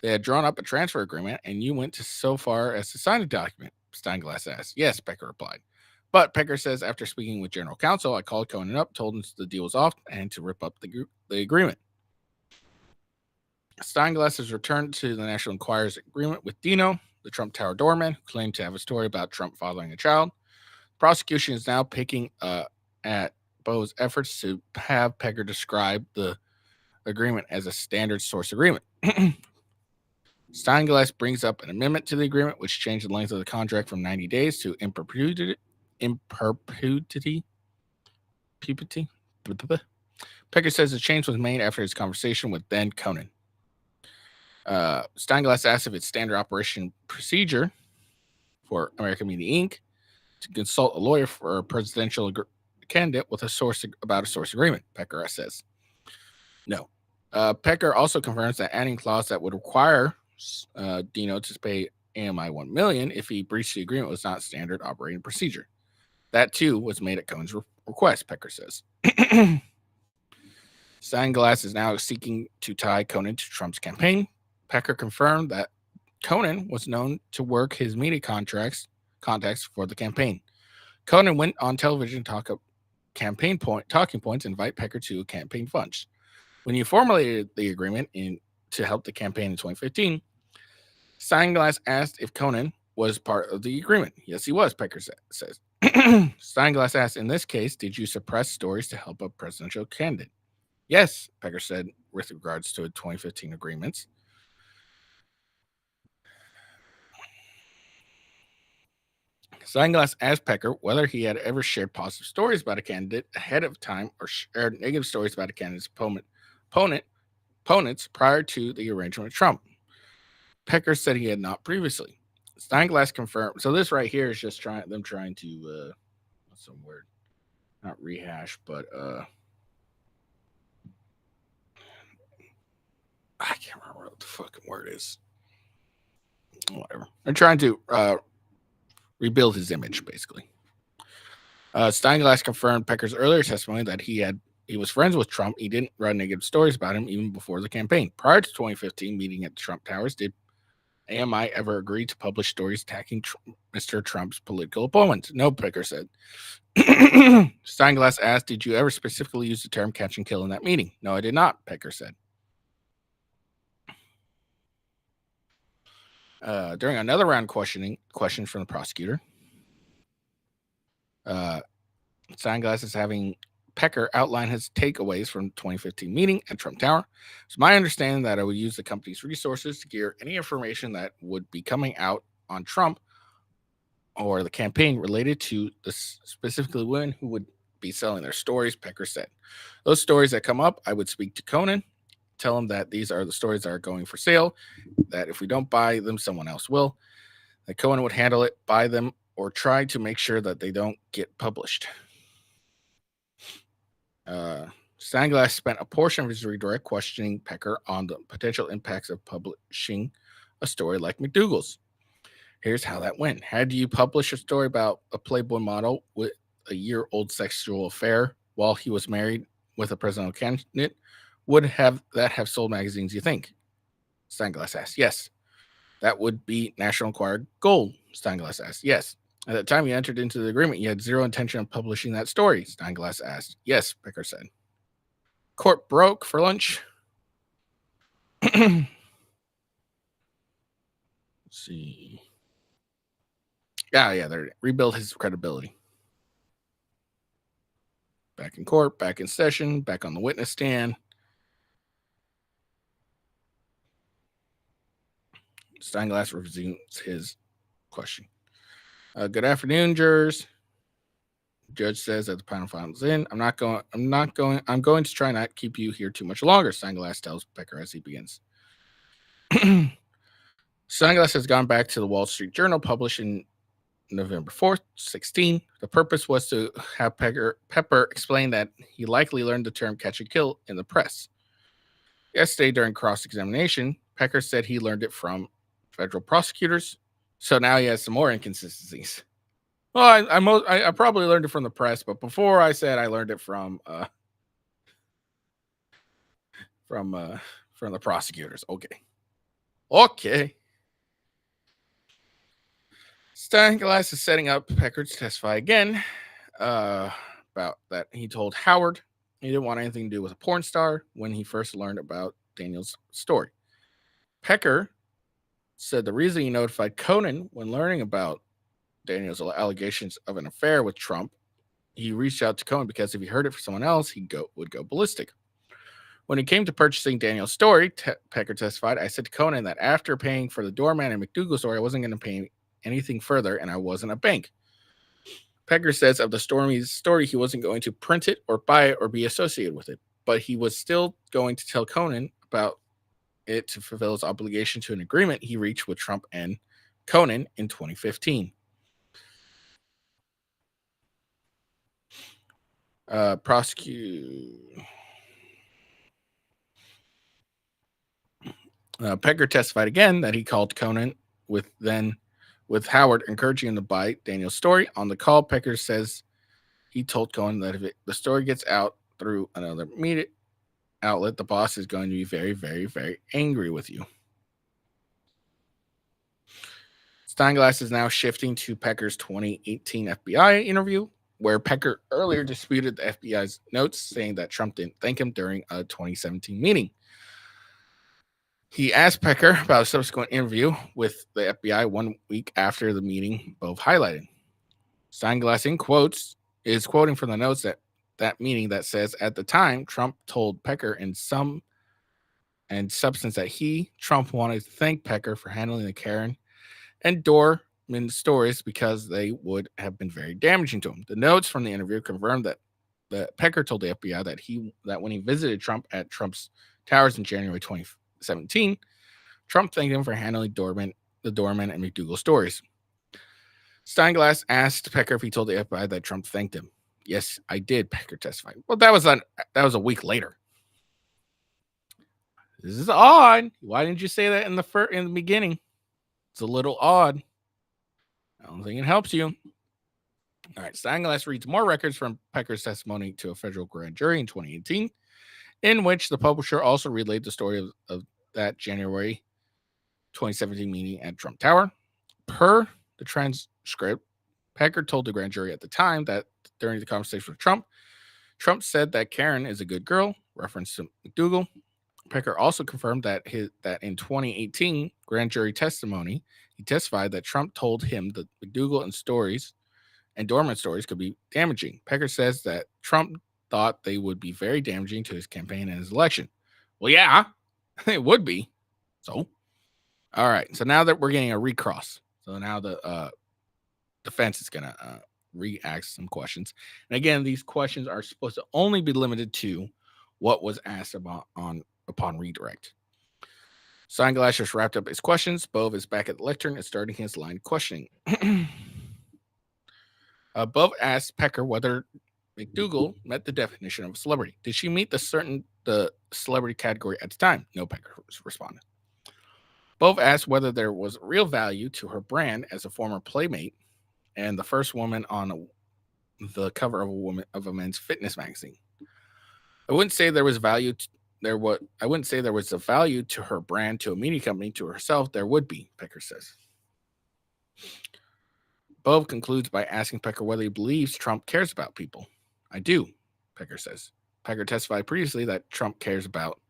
A: They had drawn up a transfer agreement, and you went so far as to sign a document, Steinglass asked. Yes, Pecker replied. But Pecker says after speaking with general counsel, I called Conan up, told him the deal was off, and to rip up the agreement. Steinglass has returned to the National Enquirer's agreement with Dino, the Trump Tower doorman, who claimed to have a story about Trump fathering a child. Prosecution is now picking at Bo's efforts to have Pecker describe the agreement as a standard source agreement. Steinglass brings up an amendment to the agreement, which changed the length of the contract from 90 days to in perpetuity. Pecker says the change was made after his conversation with then Conan. Steinglass asked if it's standard operation procedure for American Media Inc. to consult a lawyer for a presidential candidate with a source agreement. Pecker says no. Pecker also confirms that adding clause that would require Dino to pay AMI $1 million if he breached the agreement was not standard operating procedure. That too was made at Cohen's request, Pecker says. Steinglass is now seeking to tie Conan to Trump's campaign. Pecker confirmed that Conan was known to work his media contacts for the campaign. Conan went on television to talk up talking points, invite Pecker to a campaign funds. When you formulated the agreement to help the campaign in 2015, Steinglass asked if Conan was part of the agreement. Yes, he was, Pecker says. Steinglass asked, in this case, did you suppress stories to help a presidential candidate? Yes, Pecker said, with regards to the 2015 agreements. Steinglass asked Pecker whether he had ever shared positive stories about a candidate ahead of time or shared negative stories about a candidate's opponent opponents prior to the arrangement with Trump. Pecker said he had not previously. Steinglass confirmed. So this right here is just trying to what's some word? Not rehash, but I can't remember what the fucking word is. Whatever. They're trying to rebuild his image, basically. Steinglass confirmed Pecker's earlier testimony that he was friends with Trump. He didn't run negative stories about him even before the campaign. Prior to 2015 meeting at the Trump Towers, did AMI ever agree to publish stories attacking Mr. Trump's political opponents? No, Pecker said. Steinglass asked, did you ever specifically use the term catch and kill in that meeting? No, I did not, Pecker said. During another round questions from the prosecutor, Steinglass is having Pecker outline his takeaways from the 2015 meeting at Trump Tower. It's my understanding that I would use the company's resources to gear any information that would be coming out on Trump or the campaign related to specifically women who would be selling their stories, Pecker said. Those stories that come up, I would speak to Conan, tell him that these are the stories that are going for sale, that if we don't buy them, someone else will, that Conan would handle it, buy them, or try to make sure that they don't get published. Steinglass spent a portion of his redirect questioning Pecker on the potential impacts of publishing a story like McDougal's. Here's how that went. Had you publish a story about a Playboy model with a year-old sexual affair while he was married with a presidential candidate, would that have sold magazines, you think? Steinglass asked. Yes. That would be National Enquirer gold, Steinglass asked. Yes. At the time you entered into the agreement, you had zero intention of publishing that story, Steinglass asked. Yes, Pecker said. Court broke for lunch. Let's see. Yeah, they rebuilt his credibility. Back in court, back in session, back on the witness stand. Steinglass resumes his question. Good afternoon, jurors. Judge says that the panel finals in. I'm going to try not to keep you here too much longer, Steinglass tells Pecker as he begins. Steinglass has gone back to the Wall Street Journal, published in November 4th, 2016. The purpose was to have Pepper explain that he likely learned the term catch and kill in the press. Yesterday, during cross-examination, Pecker said he learned it from federal prosecutors, so now he has some more inconsistencies. Well, I probably learned it from the press, but before I said I learned it from the prosecutors. Okay. Steinglass is setting up Pecker to testify again about that he told Howard he didn't want anything to do with a porn star when he first learned about Daniel's story. Pecker said the reason he notified Conan when learning about Daniel's allegations of an affair with Trump, he reached out to Conan because if he heard it from someone else, he would go ballistic. When it came to purchasing Daniel's story, Pecker testified, I said to Conan that after paying for the doorman and McDougal story, I wasn't going to pay anything further, and I wasn't a bank. Pecker says of the Stormy's story, he wasn't going to print it or buy it or be associated with it, but he was still going to tell Conan about it to fulfill his obligation to an agreement he reached with Trump and Conan in 2015. Pecker testified again that he called Conan with Howard encouraging him to buy Daniel's story. On the call, Pecker says he told Conan that if the story gets out through another media outlet, the boss is going to be very, very, very angry with you. Steinglass is now shifting to Pecker's 2018 FBI interview, where Pecker earlier disputed the FBI's notes, saying that Trump didn't thank him during a 2017 meeting. He asked Pecker about a subsequent interview with the FBI 1 week after the meeting, both highlighted. Steinglass is quoting from the notes that meeting that says, at the time, Trump told Pecker in some substance that Trump, wanted to thank Pecker for handling the Karen and Dorman stories because they would have been very damaging to him. The notes from the interview confirmed that that Pecker told the FBI that when he visited Trump at Trump's Towers in January 2017, Trump thanked him for handling the Doorman and McDougal stories. Steinglass asked Pecker if he told the FBI that Trump thanked him. Yes, I did, Pecker testified. Well, that was a week later. This is odd. Why didn't you say that in the beginning? It's a little odd. I don't think it helps you. All right, Steinglass reads more records from Pecker's testimony to a federal grand jury in 2018, in which the publisher also relayed the story of that January 2017 meeting at Trump Tower. Per the transcript, Pecker told the grand jury at the time that during the conversation with Trump said that Karen is a good girl, reference to McDougal. Pecker also confirmed that in 2018 grand jury testimony, he testified that Trump told him that McDougal and Doorman stories could be damaging. Pecker says that Trump thought they would be very damaging to his campaign and his election. Well, yeah, it would be. So, all right. So now that we're getting a recross, so now the defense is going to re-ask some questions. And again, these questions are supposed to only be limited to what was asked upon redirect. Steinglass just wrapped up his questions. Bove is back at the lectern and starting his line of questioning. Bove asked Pecker whether McDougal met the definition of a celebrity. Did she meet the celebrity category at the time? No, Pecker responded. Bove asked whether there was real value to her brand as a former playmate and the first woman on the cover of a men's fitness magazine. I wouldn't say there was value. I wouldn't say there was a value to her brand, to a media company, to herself. There would be, Pecker says. Bove concludes by asking Pecker whether he believes Trump cares about people. I do, Pecker says. Pecker testified previously that Trump cares about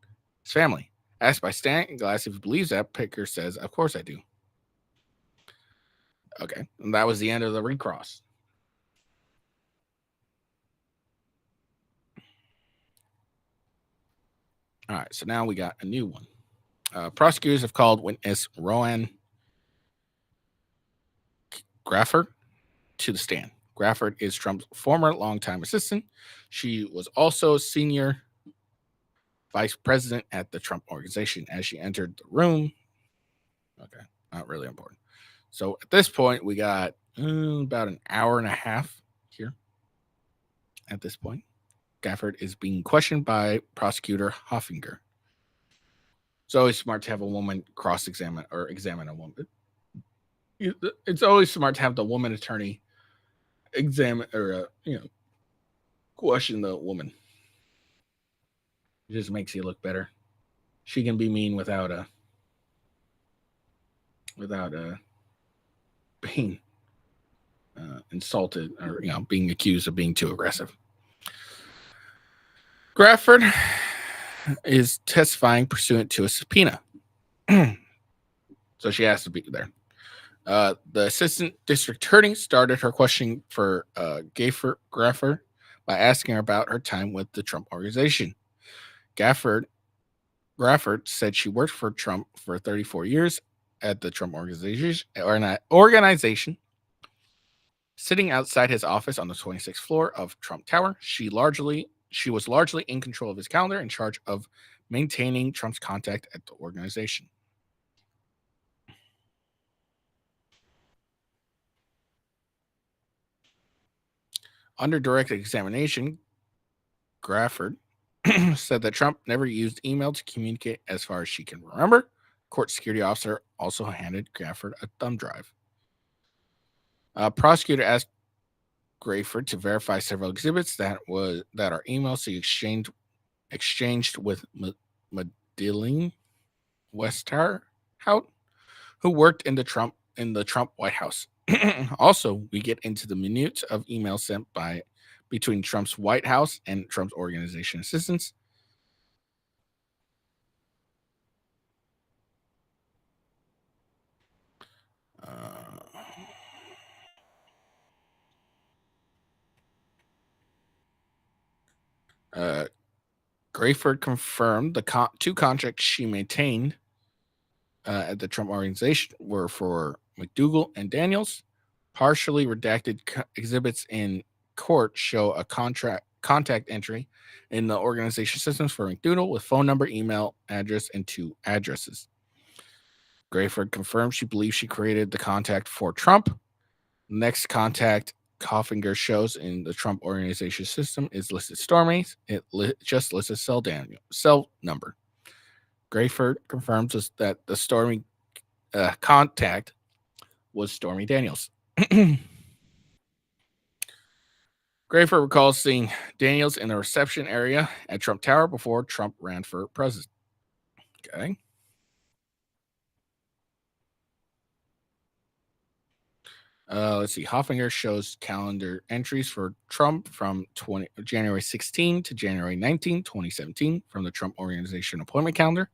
A: his family. Asked by Steinglass if he believes that, Pecker says, of course I do. Okay, and that was the end of the recross. All right, so now we got a new one. Prosecutors have called witness Roanne Graffert to the stand. Graffert is Trump's former longtime assistant. She was also senior vice president at the Trump Organization. As she entered the room, okay, not really important. So at this point, we got about an hour and a half here. At this point, Graffert is being questioned by prosecutor Hoffinger. It's always smart to have a woman cross-examine or examine a woman. It's always smart to have the woman attorney examine or question the woman. It just makes you look better. She can be mean without being insulted or being accused of being too aggressive. Graffert is testifying pursuant to a subpoena, so she has to be there. The assistant district attorney started her questioning for Graffert by asking her about her time with the Trump Organization. Graffert said she worked for Trump for 34 years at the Trump organization. Sitting outside his office on the 26th floor of Trump Tower, she was largely in control of his calendar, in charge of maintaining Trump's contact at the organization. Under direct examination, Graffert said that Trump never used email to communicate as far as she can remember. Court security officer also handed Graffert a thumb drive. Prosecutor asked Graffert to verify several exhibits that are emails he exchanged with Madeleine Westerhout, who worked in the Trump White House. Also, we get into the minutes of emails sent between Trump's White House and Trump's organization assistants. Graffert confirmed the two contracts she maintained at the Trump Organization were for McDougal and Daniels. Partially redacted exhibits in court show a contract contact entry in the organization systems for McDougal with phone number, email address, and 2 addresses. Grayford confirmed she believes she created the contact for Trump. Next contact Hoffinger shows in the Trump organization system is listed Stormy's. It just lists a cell number. Grayford confirms that the Stormy contact was Stormy Daniels. Grayford recalls seeing Daniels in the reception area at Trump Tower before Trump ran for president. Okay. Let's see. Hoffinger shows calendar entries for Trump from January 16 to January 19, 2017 from the Trump Organization appointment calendar,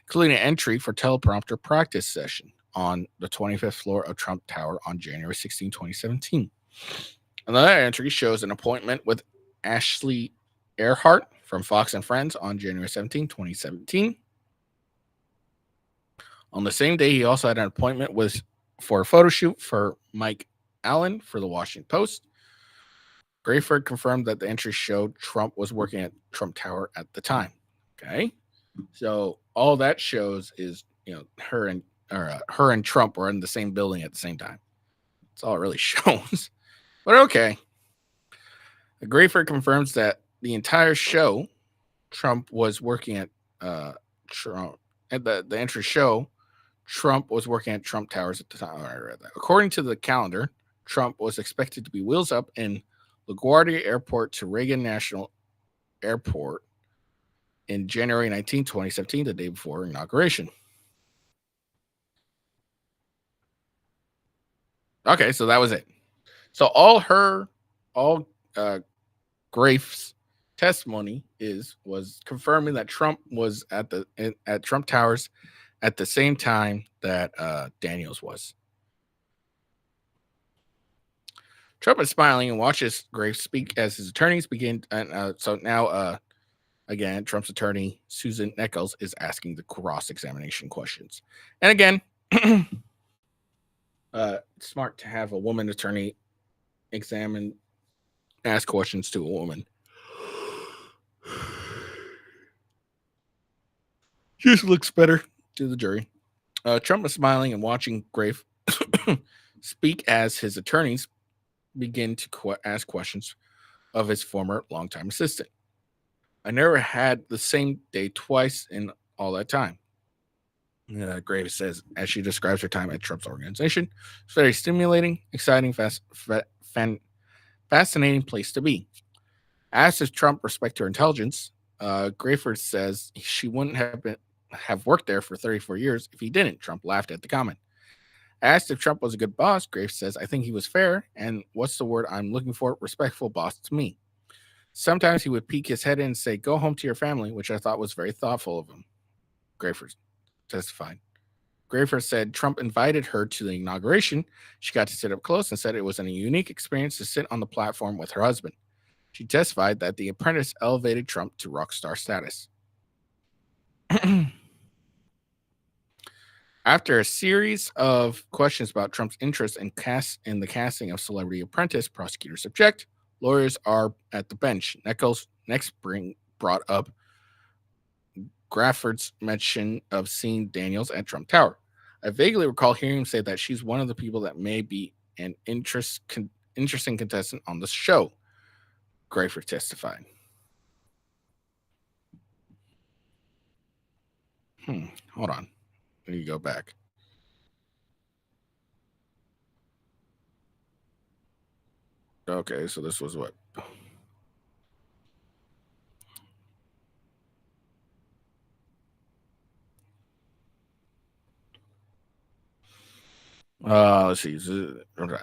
A: including an entry for teleprompter practice session on the 25th floor of Trump Tower on January 16, 2017. Another entry shows an appointment with Ashley Earhart from Fox and Friends on January 17, 2017. On the same day, he also had an appointment for a photo shoot for Mike Allen for the Washington Post. Grayford confirmed that the entry showed Trump was working at Trump Tower at the time. Okay. So all that shows is, her and Trump were in the same building at the same time. That's all it really shows. But okay. Grayford confirms that the entire show, Trump was working at Trump. At the entry show, Trump was working at Trump Towers at the time. I read that. According to the calendar, Trump was expected to be wheels up in LaGuardia Airport to Reagan National Airport in January 19, 2017, the day before inauguration. Okay, so that was it. So all Graf's testimony was confirming that Trump was at Trump Towers at the same time that Daniels was. Trump is smiling and watches Graves speak as his attorneys begin. So now, again, Trump's attorney, Susan Nichols, is asking the cross-examination questions. And again, smart to have a woman attorney ask questions to a woman. Just looks better to the jury. Trump is smiling and watching Graves speak as his attorneys begin to ask questions of his former longtime assistant. I never had the same day twice in all that time. Graves says, as she describes her time at Trump's organization, it's very stimulating, exciting, fascinating place to be. Asked if Trump respect her intelligence, Grayford says she wouldn't have worked there for 34 years if he didn't. Trump laughed at the comment. Asked if Trump was a good boss, Graves says, I think he was fair, and what's the word I'm looking for? Respectful boss to me. Sometimes he would peek his head in and say, go home to your family, which I thought was very thoughtful of him. Grayford testified. Grayford said Trump invited her to the inauguration. She got to sit up close and said it was a unique experience to sit on the platform with her husband. She testified that The Apprentice elevated Trump to rock star status. After a series of questions about Trump's interest in the casting of Celebrity Apprentice, prosecutors object. Lawyers are at the bench. Nichols next brought up Grayford's mention of seeing Daniels at Trump Tower. I vaguely recall hearing him say that she's one of the people that may be an interesting contestant on the show. Grayford testified. Hold on. Let me go back. Okay, so this was what? Let's see.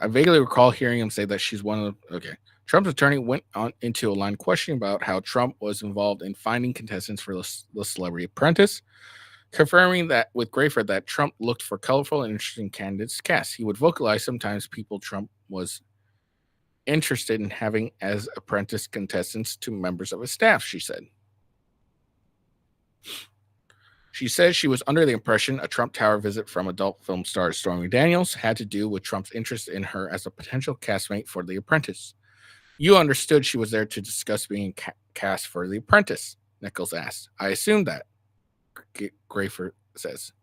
A: I vaguely recall hearing him say that she's one of the. Okay. Trump's attorney went on into a line of questioning about how Trump was involved in finding contestants for the Celebrity Apprentice, confirming that with Grayford that Trump looked for colorful and interesting candidates to cast. He would vocalize sometimes people Trump was interested in having as apprentice contestants to members of his staff, she said. She says she was under the impression a Trump Tower visit from adult film star Stormy Daniels had to do with Trump's interest in her as a potential castmate for The Apprentice. You understood she was there to discuss being cast for The Apprentice, Nichols asked. I assumed that, Grafer says.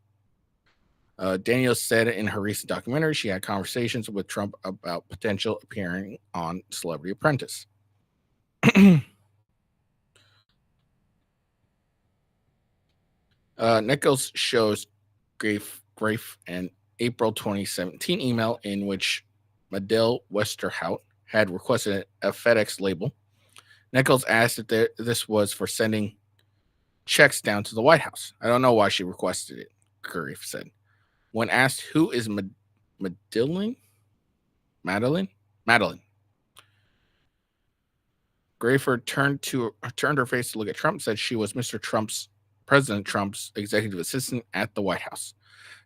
A: Daniels said in her recent documentary she had conversations with Trump about potential appearing on Celebrity Apprentice. Nichols shows Grafe an April 2017 email in which Medill Westerhout had requested a FedEx label. Nichols asked if this was for sending checks down to the White House. I don't know why she requested it, Grafe said. When asked who is Madeline? Grafer turned her face to look at Trump and said she was President Trump's executive assistant at the White House.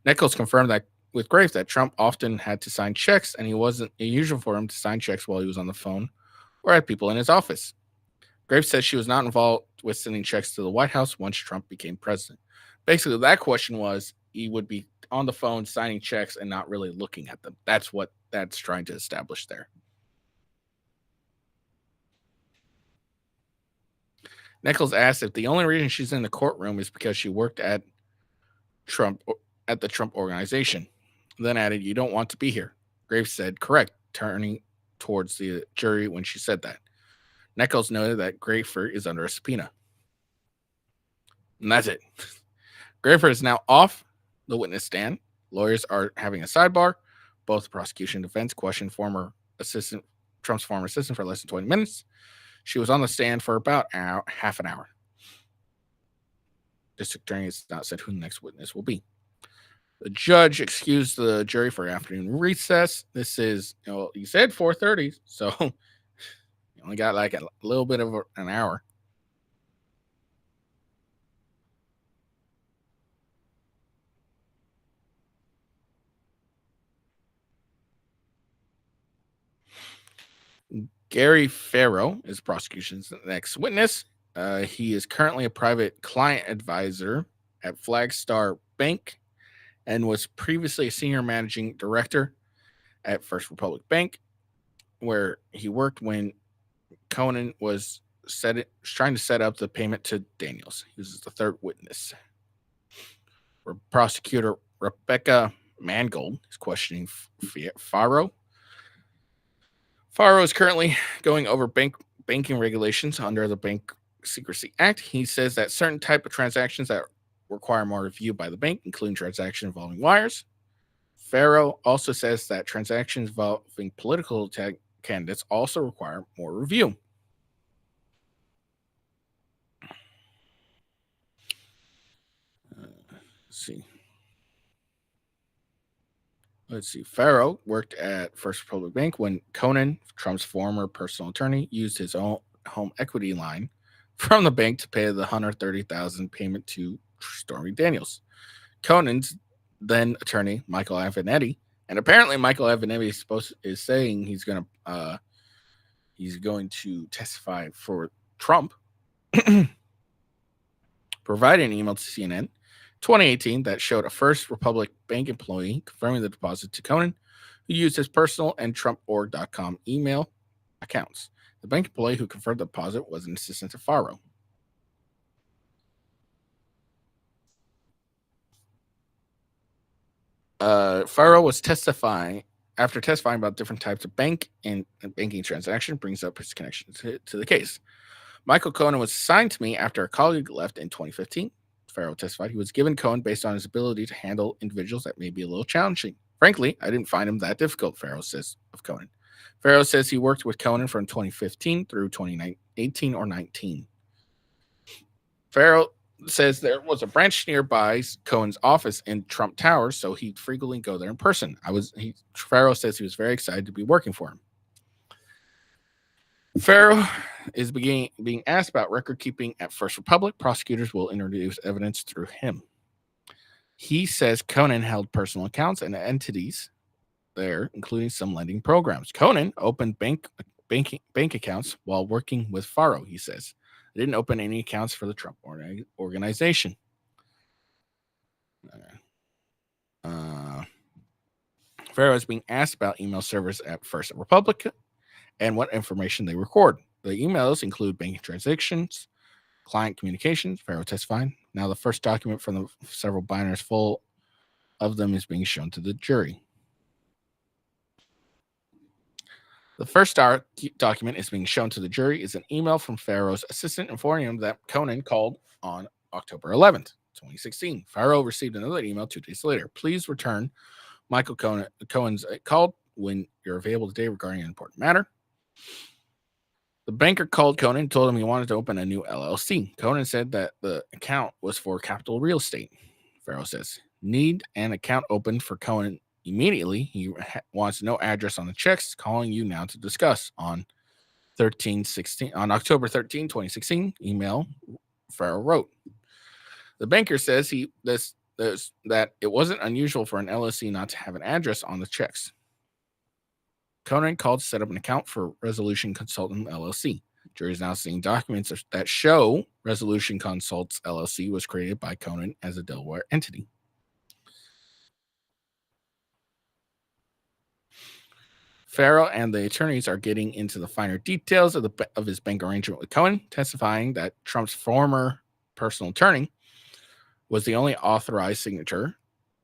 A: Nichols confirmed that with Grafe that Trump often had to sign checks, and it wasn't unusual for him to sign checks while he was on the phone or had people in his office. Grafe said she was not involved with sending checks to the White House once Trump became president. Basically, that question was he would be on the phone signing checks and not really looking at them. That's what that's trying to establish there. Nichols asked if the only reason she's in the courtroom is because she worked at the Trump organization. Then added, "You don't want to be here." Graves said, "Correct," turning towards the jury when she said that. Nichols noted that Grafer is under a subpoena. And that's it. Grafer is now off the witness stand. Lawyers are having a sidebar. Both the prosecution and defense questioned Trump's former assistant for less than 20 minutes. She was on the stand for about half an hour. District attorney has not said who the next witness will be. The judge excused the jury for afternoon recess. This is, you said 4:30, so you only got like a little bit of an hour. Gary Farrow is prosecution's next witness. He is currently a private client advisor at Flagstar Bank and was previously a senior managing director at First Republic Bank, where he worked when Conan was trying to set up the payment to Daniels. He was the third witness. Prosecutor Rebecca Mangold is questioning Farrow. Farrow is currently going over banking regulations under the Bank Secrecy Act. He says that certain type of transactions that require more review by the bank, including transactions involving wires. Farrow also says that transactions involving political candidates also require more review. Let's see. Farrow worked at First Republic Bank when Conan, Trump's former personal attorney, used his own home equity line from the bank to pay the $130,000 payment to Stormy Daniels. Conan's then attorney, Michael Avenatti, and apparently Michael Avenatti is saying he's going to testify for Trump, provided an email to CNN 2018 that showed a First Republic Bank employee confirming the deposit to Conan, who used his personal and TrumpOrg.com email accounts. The bank employee who confirmed the deposit was an assistant to Farrow. Farrow was testifying about different types of bank and banking transaction, brings up his connection to the case. Michael Conan was assigned to me after a colleague left in 2015. Farrow testified he was given Cohen based on his ability to handle individuals that may be a little challenging. Frankly, I didn't find him that difficult, Farrow says of Conan. Farrow says he worked with Conan from 2015 through 2018 or 19. Farrow says there was a branch nearby Cohen's office in Trump Tower, so he'd frequently go there in person. Farrow says he was very excited to be working for him. Farrow is being asked about record keeping at First Republic. Prosecutors will introduce evidence through him. He says Conan held personal accounts and entities there, including some lending programs. Conan opened bank accounts while working with Farrow, he says. I didn't open any accounts for the Trump organization. Farrow is being asked about email servers at First Republic. and what information they record. The emails include banking transactions, client communications. Farrow testified. Now, the first document from the several binders full of them is being shown to the jury. The first document is being shown to the jury is an email from Farrow's assistant informing him that Conan called on October 11th, 2016. Farrow received another email 2 days later. Please return Michael Cohen's call when you're available today regarding an important matter. The banker called Conan and told him he wanted to open a new LLC. Conan said that the account was for Capital Real Estate. Farrow says, need an account opened for Conan immediately. He wants no address on the checks, calling you now to discuss on October 13, 2016, email Farrow wrote. The banker says that it wasn't unusual for an LLC not to have an address on the checks. Conan called to set up an account for Resolution Consultant LLC. Jury is now seeing documents that show Resolution Consults LLC was created by Conan as a Delaware entity. Farrow and the attorneys are getting into the finer details of his bank arrangement with Cohen, testifying that Trump's former personal attorney was the only authorized signature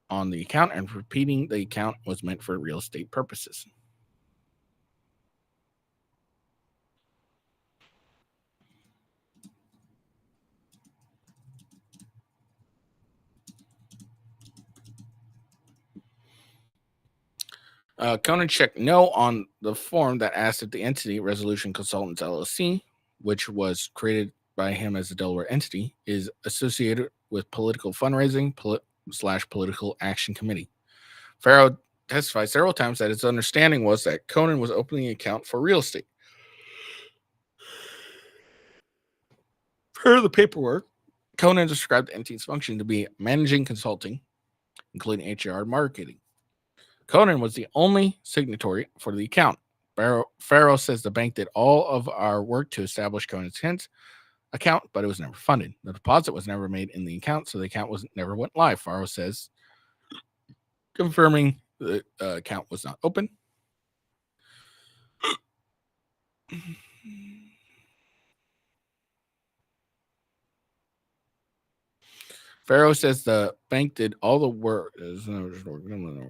A: on the account and repeating the account was meant for real estate purposes. Conan checked no on the form that asked if the entity, Resolution Consultants LLC, which was created by him as a Delaware entity, is associated with political fundraising / political action committee. Farrow testified several times that his understanding was that Conan was opening an account for real estate. Per the paperwork, Conan described the entity's function to be managing consulting, including HR and marketing. Conan was the only signatory for the account. Farrow says the bank did all of our work to establish Conan's account, but it was never funded. The deposit was never made in the account, so the account never went live. Farrow says, confirming the account was not open. Farrow says the bank did all the work.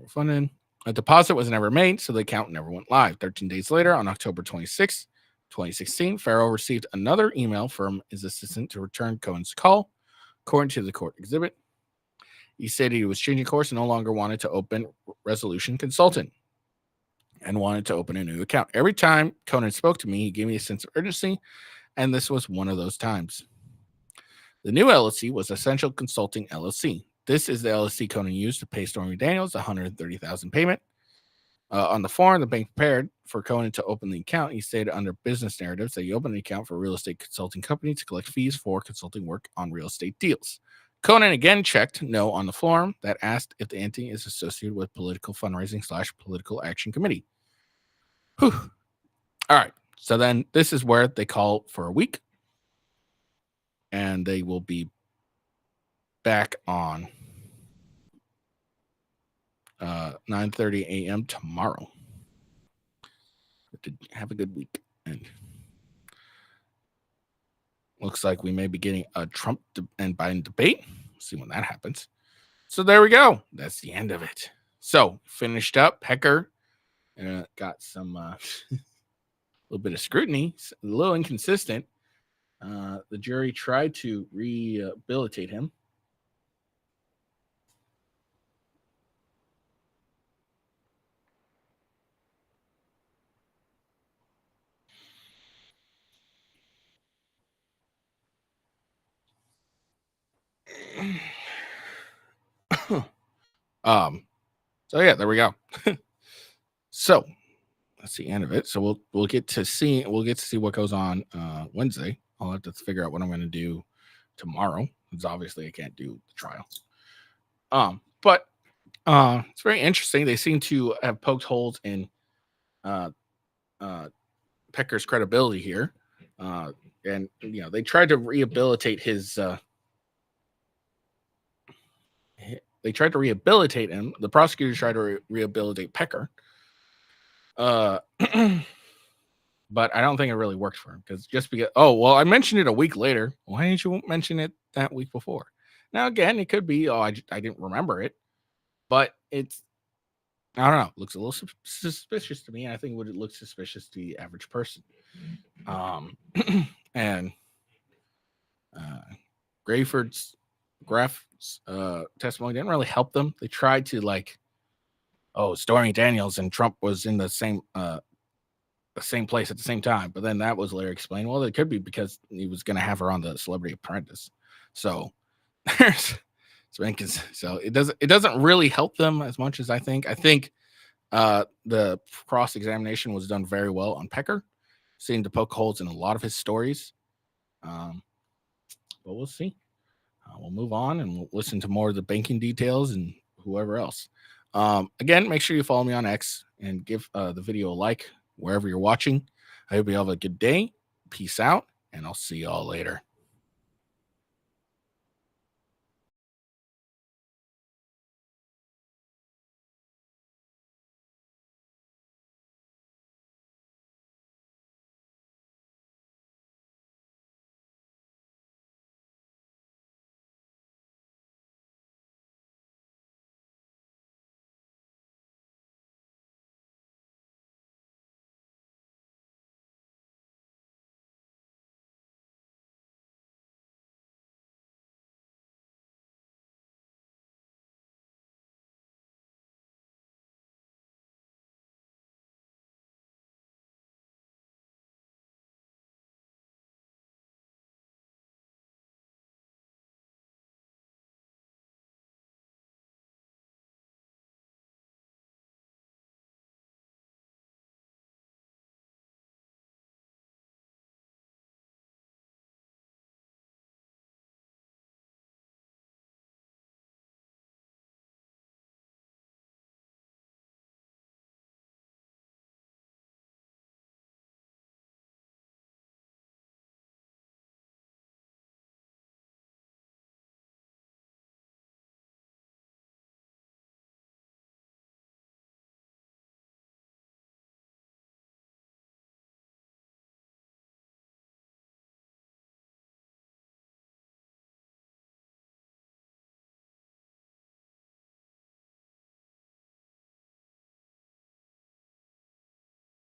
A: Funded. A deposit was never made, so the account never went live. 13 days later, on October 26, 2016, Farrow received another email from his assistant to return Cohen's call. According to the court exhibit, he said he was changing course and no longer wanted to open Resolution Consultant and wanted to open a new account. Every time Conan spoke to me, he gave me a sense of urgency, and this was one of those times. The new LLC was Essential Consulting LLC. This is the LLC Conan used to pay Stormy Daniels $130,000 payment. On the form the bank prepared for Conan to open the account, he stated under business narratives that he opened an account for a real estate consulting company to collect fees for consulting work on real estate deals. Conan again checked no on the form that asked if the entity is associated with political fundraising / political action committee. Whew. All right. So then this is where they call for a week. And they will be back on 9:30 a.m. tomorrow. Have a good week. And looks like we may be getting a Trump and Biden debate. See when that happens. So there we go. That's the end of it. So finished up. Pecker got some little bit of scrutiny, a little inconsistent. The jury tried to rehabilitate him. So yeah, there we go. So that's the end of it. So we'll get to see what goes on Wednesday. I'll have to figure out what I'm going to do tomorrow, because obviously I can't do the trial. But it's very interesting. They seem to have poked holes in Pecker's credibility here, and they tried to rehabilitate his. They tried to rehabilitate him. The prosecutors tried to rehabilitate Pecker. but I don't think it really worked for him because just because, oh, well, I mentioned it a week later. Why didn't you mention it that week before? Now, again, it could be, oh, I didn't remember it, but it's, I don't know, looks a little suspicious to me. And I think would it look suspicious to the average person. And Graf's testimony didn't really help them. They tried to like, oh, Stormy Daniels and Trump was in the same place at the same time, but then that was later explained. Well, it could be because he was going to have her on the Celebrity Apprentice. So there's so it doesn't really help them as much as I think. I think the cross examination was done very well on Pecker, seemed to poke holes in a lot of his stories. But we'll see. We'll move on and we'll listen to more of the banking details and whoever else. Again, make sure you follow me on X and give the video a like wherever you're watching. I hope you have a good day. Peace out, and I'll see y'all later.